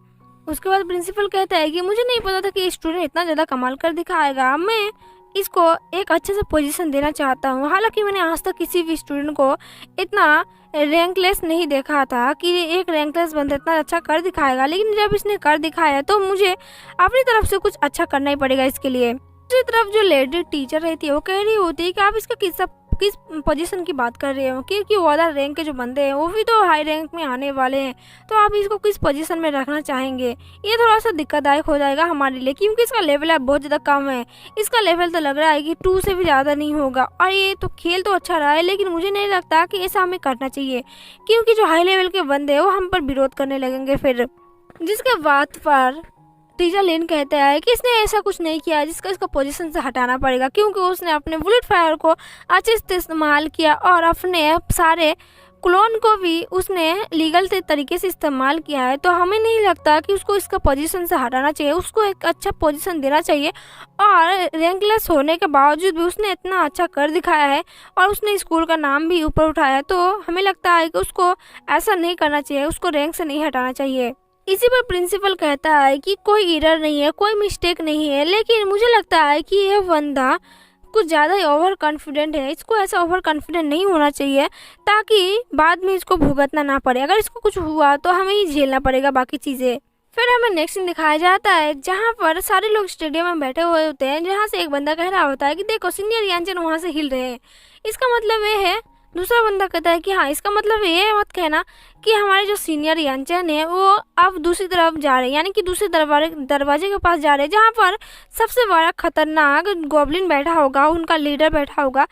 उसके बाद प्रिंसिपल कहता है कि मुझे नहीं पता था कि स्टूडेंट इतना ज़्यादा कमाल कर दिखाएगा, मैं इसको एक अच्छे से पोजीशन देना चाहता हूँ। हालांकि मैंने आज तक किसी भी स्टूडेंट को इतना रैंकलेस नहीं देखा था कि एक रैंकलेस बंदा इतना अच्छा कर दिखाएगा, लेकिन जब इसने कर दिखाया तो मुझे अपनी तरफ से कुछ अच्छा करना ही पड़ेगा इसके लिए। दूसरी तरफ जो लेडी टीचर रहती है वो कह रही होती है कि आप इसका किस पोजीशन की बात कर रहे हो, क्योंकि वो अदर रैंक के जो बंदे हैं वो भी तो हाई रैंक में आने वाले हैं, तो आप इसको किस पोजीशन में रखना चाहेंगे। ये थोड़ा सा दिक्कतदायक हो जाएगा हमारे लिए, क्योंकि इसका लेवल अब बहुत ज़्यादा कम है, इसका लेवल तो लग रहा है कि 2 से भी ज़्यादा नहीं होगा। और ये तो खेल तो अच्छा रहा है, लेकिन मुझे नहीं लगता कि ऐसा हमें करना चाहिए, क्योंकि जो हाई लेवल के बंदे हैं वो हम पर विरोध करने लगेंगे फिर। जिसके बात पर टीचर लेन कहता है कि इसने ऐसा कुछ नहीं किया जिसका इसको पोजीशन से हटाना पड़ेगा, क्योंकि उसने अपने बुलेट फायर को अच्छे से इस्तेमाल किया और अपने सारे क्लोन को भी उसने लीगल तरीके से इस्तेमाल किया है। तो हमें नहीं लगता कि उसको इसका पोजीशन से हटाना चाहिए, उसको एक अच्छा पोजीशन देना चाहिए। और रैंकलेस होने के बावजूद भी उसने इतना अच्छा कर दिखाया है और उसने स्कूल का नाम भी ऊपर उठाया है, तो हमें लगता है कि उसको ऐसा नहीं करना चाहिए, उसको रैंक से नहीं हटाना चाहिए। इसी पर प्रिंसिपल कहता है कि कोई एरर नहीं है, कोई मिस्टेक नहीं है, लेकिन मुझे लगता है कि यह बंदा कुछ ज़्यादा ही ओवर कॉन्फिडेंट है, इसको ऐसा ओवर कॉन्फिडेंट नहीं होना चाहिए ताकि बाद में इसको भुगतना ना पड़े। अगर इसको कुछ हुआ तो हमें ही झेलना पड़ेगा बाकी चीज़ें। फिर हमें नेक्स्ट सीन दिखाया जाता है जहाँ पर सारे लोग स्टेडियम में बैठे हुए होते हैं, जहाँ से एक बंदा कह रहा होता है कि देखो सीनियर यानचेन वहाँ से हिल रहे हैं, इसका मतलब ये है। दूसरा बंदा कहता है कि हाँ, इसका मतलब ये मत कहना कि हमारे जो सीनियर यानचेन है वो अब दूसरी तरफ जा रहे हैं, यानी कि दूसरे दरवाजे के पास जा रहे हैं, जहाँ पर सबसे बड़ा खतरनाक गॉब्लिन बैठा होगा, उनका लीडर बैठा होगा।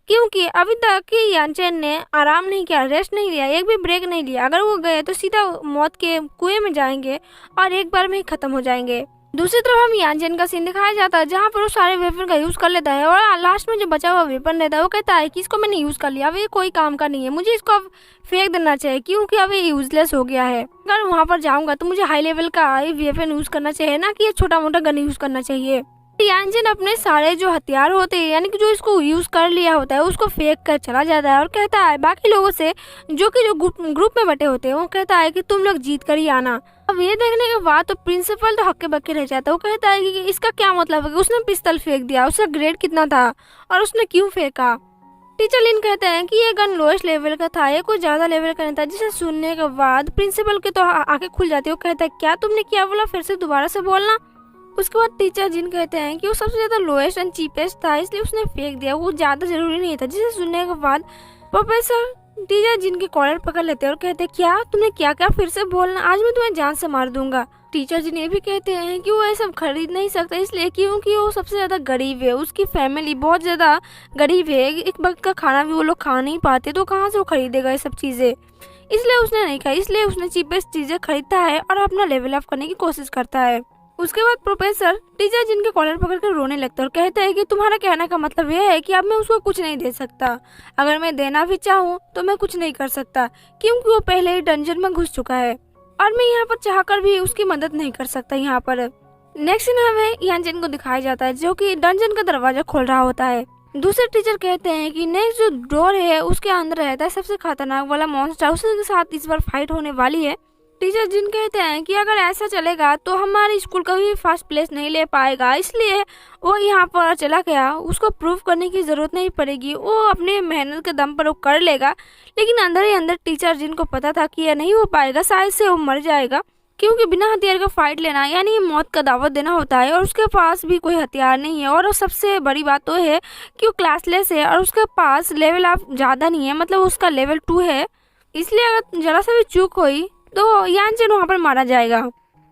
क्योंकि अभी तक कि यानचेन ने आराम नहीं किया, रेस्ट नहीं लिया, एक भी ब्रेक नहीं लिया। अगर वो गए तो सीधा मौत के कुएं में जाएंगे और एक बार में ही खत्म हो जाएंगे। दूसरी तरफ हम यानचेन का सीन दिखाया जाता है जहाँ पर वो सारे वेपन का यूज कर लेता है और लास्ट में जो बचा हुआ वेपन रहता है वो कहता है कि इसको मैंने यूज कर लिया, अब ये कोई काम का नहीं है, मुझे इसको अब फेंक देना चाहिए क्योंकि अब ये यूजलेस हो गया है। अगर वहाँ पर जाऊंगा तो मुझे हाई लेवल का वेपन यूज करना चाहिए, ना कि ये छोटा मोटा गन यूज करना चाहिए। यानचेन अपने सारे जो हथियार होते हैं, यानी कि जो इसको यूज कर लिया होता है, उसको फेंक कर चला जाता है और कहता है बाकी लोगों से जो कि जो ग्रुप में बटे होते हैं, वो कहता है कि तुम लोग जीत कर ही आना। अब ये देखने के बाद तो प्रिंसिपल तो हक्के बक्के रह जाता है। वो कहता है कि इसका क्या मतलब है कि उसने पिस्तौल फेंक दिया, उसका ग्रेड कितना था और उसने क्यों फेंका। टीचर लिन कहते हैं कि ये गन लोएस्ट लेवल का था, ये कुछ ज्यादा लेवल का नहीं था। जिसे सुनने के बाद प्रिंसिपल के तो आंखें खुल जाती है। वो कहता है क्या तुमने क्या बोला, फिर से दोबारा से बोलना। उसके बाद टीचर जिन कहते हैं कि वो सबसे ज्यादा लोएस्ट एंड चीपेस्ट था, इसलिए उसने फेंक दिया, वो ज्यादा जरूरी नहीं था। जिसे सुनने के बाद प्रोफेसर टीचर जिनके कॉलर पकड़ लेते हैं और कहते हैं क्या तुमने क्या क्या, फिर से बोलना, आज मैं तुम्हें जान से मार दूंगा। टीचर जी ने भी कहते हैं कि वो ये सब खरीद नहीं सकता, इसलिए क्योंकि वो सबसे ज्यादा गरीब है, उसकी फैमिली बहुत ज्यादा गरीब है, एक वक्त का खाना भी वो लोग खा नहीं पाते, तो कहाँ से वो खरीदेगा ये सब चीजें। इसलिए उसने नहीं खाई, इसलिए उसने चीपेस्ट चीजें खरीदता है और अपना लेवल अप करने की कोशिश करता है। उसके बाद प्रोफेसर टीचर जिनके कॉलर पकड़कर रोने लगता है और कहते हैं कि तुम्हारा कहने का मतलब यह है कि अब मैं उसको कुछ नहीं दे सकता, अगर मैं देना भी चाहूँ तो मैं कुछ नहीं कर सकता क्योंकि वो पहले ही डंजन में घुस चुका है और मैं यहाँ पर चाहकर भी उसकी मदद नहीं कर सकता। यहाँ पर नेक्स्ट सीन हमें यानचेन को दिखाया जाता है जो कि डंजन का दरवाजा खोल रहा होता है। दूसरे टीचर कहते हैं कि नेक्स्ट जो डोर है उसके अंदर रहता है सबसे खतरनाक वाला मॉन्स्टर, उसके साथ इस बार फाइट होने वाली है। टीचर जिन कहते हैं कि अगर ऐसा चलेगा तो हमारे स्कूल कभी फर्स्ट प्लेस नहीं ले पाएगा, इसलिए वो यहाँ पर चला गया। उसको प्रूव करने की जरूरत नहीं पड़ेगी, वो अपने मेहनत के दम पर वो कर लेगा। लेकिन अंदर ही अंदर टीचर जिनको पता था कि यह नहीं हो पाएगा, शायद से वो मर जाएगा क्योंकि बिना हथियार का फाइट लेना यानी मौत का दावत देना होता है और उसके पास भी कोई हथियार नहीं है। और सबसे बड़ी बात तो है कि वो क्लासलेस है और उसके पास लेवल अप ज़्यादा नहीं है, मतलब उसका लेवल 2 है। इसलिए अगर जरा सा भी चूक हुई तो यानचेन वहाँ पर मारा जाएगा।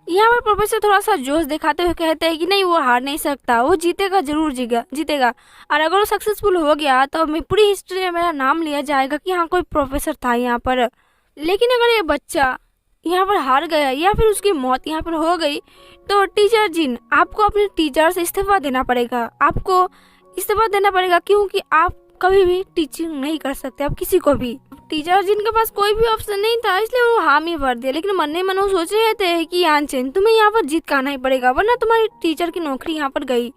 यहाँ पर प्रोफेसर थोड़ा सा जोश दिखाते हुए कहते हैं कि नहीं, वो हार नहीं सकता, वो जीतेगा, जरूर जीतेगा और अगर वो सक्सेसफुल हो गया तो मैं पूरी हिस्ट्री में मेरा नाम लिया जाएगा कि हाँ कोई प्रोफेसर था यहाँ पर। लेकिन अगर ये बच्चा यहाँ पर हार गया या फिर उसकी मौत यहाँ पर हो गई तो टीचर जिन आपको अपने टीचर से इस्तीफा देना पड़ेगा, आपको इस्तीफा देना पड़ेगा क्योंकि आप कभी भी टीचिंग नहीं कर सकते आप किसी को भी। टीचर जिनके पास कोई भी ऑप्शन नहीं था इसलिए वो हामी भर दिया, लेकिन मनने मन वो सोच रहे थे कि यानचेन तुम्हें यहाँ पर जीत का आना ही पड़ेगा वरना तुम्हारी टीचर की नौकरी यहाँ पर गई,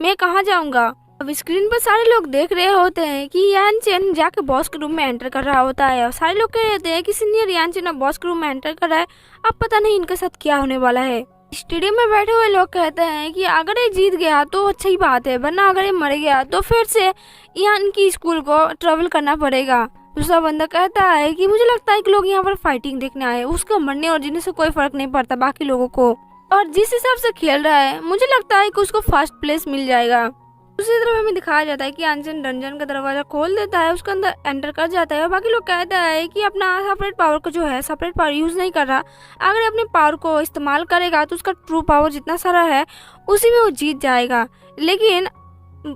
मैं कहाँ जाऊँगा। अब स्क्रीन पर सारे लोग देख रहे होते हैं कि यानचेन जाके बॉस के रूम में एंटर कर रहा होता है और सारे लोग कह रहे हैं कि सीनियर यानचेन अब बॉस के रूम में एंटर कर रहा है, अब पता नहीं इनके साथ क्या होने वाला है। स्टेडियम में बैठे हुए लोग कहते हैं कि अगर ये जीत गया तो अच्छी बात है, वरना अगर ये मर गया तो फिर से यहाँ इनकी स्कूल को ट्रेवल करना पड़ेगा। दूसरा बंदा कहता है कि मुझे लगता है कि लोग यहाँ पर फाइटिंग देखने आए, उसको मरने और जीने से कोई फर्क नहीं पड़ता बाकी लोगों को, और जिस हिसाब से खेल रहा है मुझे लगता है कि उसको फर्स्ट प्लेस मिल जाएगा। दूसरी तरफ हमें दिखाया जाता है कि यानचेन डंजन का दरवाजा खोल देता है, उसके अंदर एंटर कर जाता है और बाकी लोग कहते हैं कि अपना सेपरेट पावर को जो है सेपरेट पावर यूज नहीं कर रहा, अगर अपने पावर को इस्तेमाल करेगा तो उसका ट्रू पावर जितना सारा है उसी में वो जीत जाएगा। लेकिन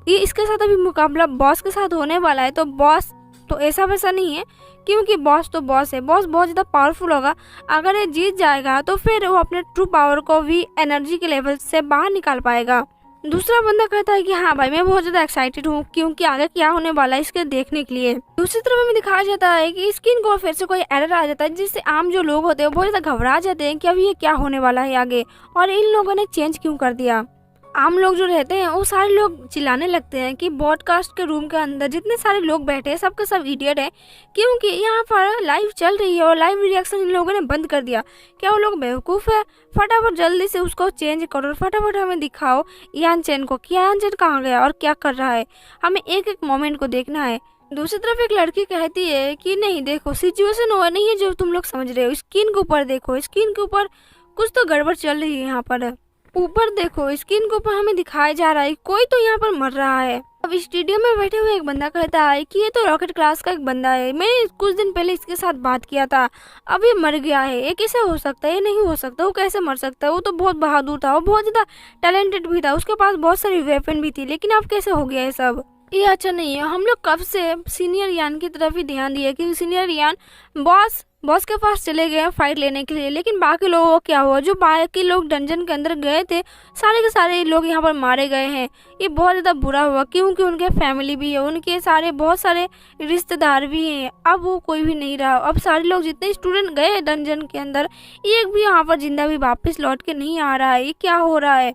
ये इसके साथ अभी मुकाबला बॉस के साथ होने वाला है, तो बॉस तो ऐसा वैसा नहीं है क्योंकि बॉस तो बॉस है, बॉस बहुत ज़्यादा पावरफुल होगा। अगर ये जीत जाएगा तो फिर वो अपने ट्रू पावर को भी एनर्जी के लेवल से बाहर निकाल पाएगा। दूसरा बंदा कहता है कि हाँ भाई मैं बहुत ज़्यादा एक्साइटेड हूँ क्योंकि आगे क्या होने वाला है इसके देखने के लिए। दूसरी तरफ हमें दिखाया जाता है कि स्किन को फिर से कोई एरर आ जाता है जिससे आम जो लोग होते हैं वो बहुत ज़्यादा घबरा जाते हैं कि अभी ये क्या होने वाला है आगे और इन लोगों ने चेंज क्यों कर दिया। आम लोग जो रहते हैं वो सारे लोग चिल्लाने लगते हैं कि ब्रॉडकास्ट के रूम के अंदर जितने सारे लोग बैठे हैं सबके सब इडियट है क्योंकि यहाँ पर लाइव चल रही है और लाइव रिएक्शन इन लोगों ने बंद कर दिया। क्या वो लोग बेवकूफ़ है? फटाफट जल्दी से उसको चेंज करो और फटाफट हमें दिखाओ यानचेन को कि यानचेन कहाँ गया और क्या कर रहा है, हमें एक एक मोमेंट को देखना है। दूसरी तरफ एक लड़की कहती है कि नहीं देखो सिचुएशन वो नहीं है जो तुम लोग समझ रहे हो, स्क्रीन के ऊपर देखो, स्क्रीन के ऊपर कुछ तो गड़बड़ चल रही है। यहाँ पर ऊपर देखो स्क्रीन के ऊपर हमें दिखाया जा रहा है कोई तो यहाँ पर मर रहा है। अब स्टेडियम में बैठे हुए एक बंदा कहता है कि ये तो रॉकेट क्लास का एक बंदा है, मैंने कुछ दिन पहले इसके साथ बात किया था, अब ये मर गया है, ये कैसे हो सकता है, ये नहीं हो सकता, वो कैसे मर सकता है, वो तो बहुत बहादुर था, वो बहुत ज़्यादा टैलेंटेड भी था, उसके पास बहुत सारी वेपन भी थी, लेकिन अब कैसे हो गया है सब, ये अच्छा नहीं है। हम लोग कब से सीनियर यान की तरफ ही ध्यान दिए कि सीनियर यान बॉस के पास चले गए फाइट लेने के लिए, लेकिन बाकी लोगों को क्या हुआ, जो बाकी लोग डंजन के अंदर गए थे सारे के सारे लोग यहाँ पर मारे गए हैं। ये बहुत ज़्यादा बुरा हुआ क्योंकि उनके फैमिली भी है, उनके सारे बहुत सारे रिश्तेदार भी हैं, अब वो कोई भी नहीं रहा। अब सारे लोग जितने स्टूडेंट गए डंजन के अंदर एक भी यहाँ पर जिंदा भी वापस लौट के नहीं आ रहा है, ये क्या हो रहा है।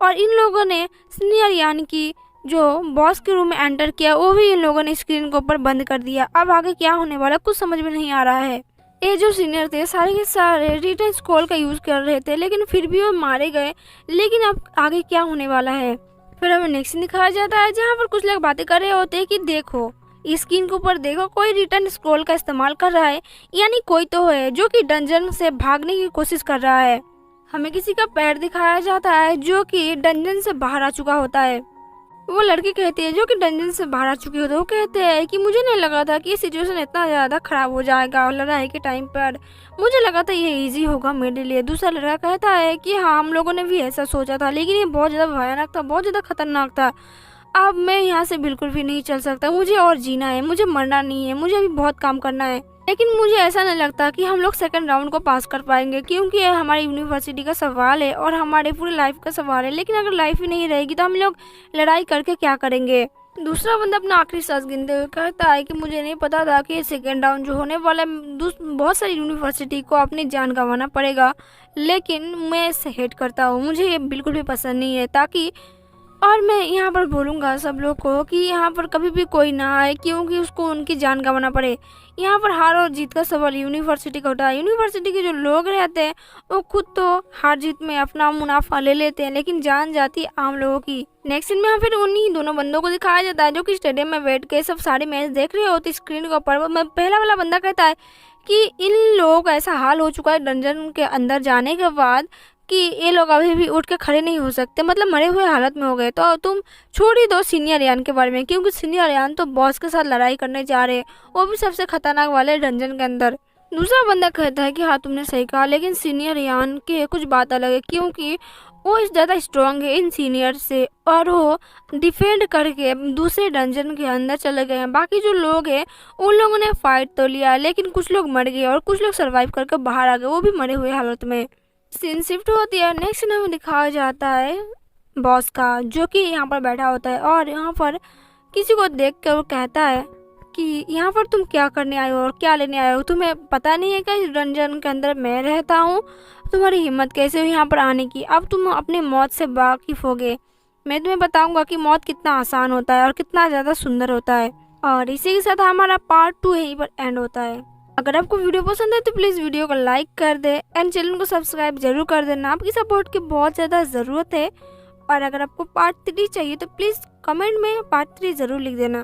और इन लोगों ने सीनियर यान की जो बॉस के रूम में एंटर किया वो भी इन लोगों ने स्क्रीन के ऊपर बंद कर दिया। अब आगे क्या होने वाला कुछ समझ में नहीं आ रहा है। ये जो सीनियर थे सारे के सारे रिटर्न स्क्रॉल का यूज़ कर रहे थे लेकिन फिर भी वो मारे गए, लेकिन अब आगे क्या होने वाला है। फिर हमें नेक्स्ट दिखाया जाता है जहाँ पर कुछ लोग बातें कर रहे होते हैं कि देखो स्क्रीन के ऊपर देखो कोई रिटर्न स्क्रॉल का इस्तेमाल कर रहा है, यानी कोई तो है जो कि डंजन से भागने की कोशिश कर रहा है। हमें किसी का पैर दिखाया जाता है जो कि डंजन से बाहर आ चुका होता है। वो लड़की कहती है जो कि डंजन से बाहर आ चुकी होती है, वो कहते हैं कि मुझे नहीं लगा था कि ये सिचुएशन इतना ज़्यादा ख़राब हो जाएगा और लड़ाई के टाइम पर, मुझे लगा था ये इजी होगा मेरे लिए। दूसरा लड़का कहता है कि हाँ हम लोगों ने भी ऐसा सोचा था लेकिन ये बहुत ज़्यादा भयानक था, बहुत ज़्यादा खतरनाक था, अब मैं यहाँ से बिल्कुल भी नहीं चल सकता, मुझे और जीना है, मुझे मरना नहीं है, मुझे अभी बहुत काम करना है। लेकिन मुझे ऐसा नहीं लगता कि हम लोग सेकंड राउंड को पास कर पाएंगे, क्योंकि ये हमारी यूनिवर्सिटी का सवाल है और हमारे पूरी लाइफ का सवाल है। लेकिन अगर लाइफ ही नहीं रहेगी तो हम लोग लड़ाई करके क्या करेंगे। दूसरा बंदा अपना आखिरी सांस गिनते हुए कहता है कि मुझे नहीं पता था कि सेकेंड राउंड जो होने वाला है बहुत सारी यूनिवर्सिटी को अपनी जान गंवाना पड़ेगा, लेकिन मैं इसे हेट करता हूँ, मुझे ये बिल्कुल भी पसंद नहीं है। ताकि और मैं यहाँ पर बोलूँगा सब लोग को कि यहाँ पर कभी भी कोई ना आए क्योंकि उसको उनकी जान गंवाना पड़े। यहाँ पर हार और जीत का सवाल यूनिवर्सिटी का होता है। यूनिवर्सिटी के जो लोग रहते हैं वो खुद तो हार जीत में अपना मुनाफा ले लेते हैं, लेकिन जान जाती है आम लोगों की। नेक्स्ट सीन में यहाँ फिर उन्हीं दोनों बंदों को दिखाया जाता है जो कि स्टेडियम में बैठ के सब सारे मैच देख रहे होते स्क्रीन के ऊपर। पहला वाला बंदा कहता है कि इन लोगों का ऐसा हाल हो चुका है डंजन के अंदर जाने के बाद कि ये लोग अभी भी उठ के खड़े नहीं हो सकते, मतलब मरे हुए हालत में हो गए। तो तुम छोड़ ही दो सीनियर यान के बारे में, क्योंकि सीनियर यान तो बॉस के साथ लड़ाई करने जा रहे हैं, वो भी सबसे खतरनाक वाले डंजन के अंदर। दूसरा बंदा कहता है कि हाँ तुमने सही कहा, लेकिन सीनियर यान के कुछ बात अलग है, क्योंकि वो इस ज़्यादा स्ट्रांग है इन सीनियर से और वो डिफेंड करके दूसरे डंजन के अंदर चले गए हैं। बाकी जो लोग हैं उन लोगों ने फाइट तो लिया, लेकिन कुछ लोग मर गए और कुछ लोग सर्वाइव करके बाहर आ गए, वो भी मरे हुए हालत में। सीन शिफ्ट होती है। नेक्स्ट सीन हमें दिखाया जाता है बॉस का, जो कि यहाँ पर बैठा होता है और यहाँ पर किसी को देख कर वो कहता है कि यहाँ पर तुम क्या करने आए हो और क्या लेने आए हो, तुम्हें पता नहीं है कि इस डंजन के अंदर मैं रहता हूँ, तुम्हारी हिम्मत कैसे हुई यहाँ पर आने की। अब तुम अपनी मौत से वाकिफ होगे, मैं तुम्हें बताऊंगा कि मौत कितना आसान होता है और कितना ज़्यादा सुंदर होता है। और इसी के साथ हमारा पार्ट 2 यहीं पर एंड होता है। अगर आपको वीडियो पसंद है तो प्लीज़ वीडियो को लाइक कर दे एंड चैनल को सब्सक्राइब जरूर कर देना, आपकी सपोर्ट की बहुत ज़्यादा ज़रूरत है। और अगर आपको पार्ट 3 चाहिए तो प्लीज़ कमेंट में पार्ट 3 ज़रूर लिख देना।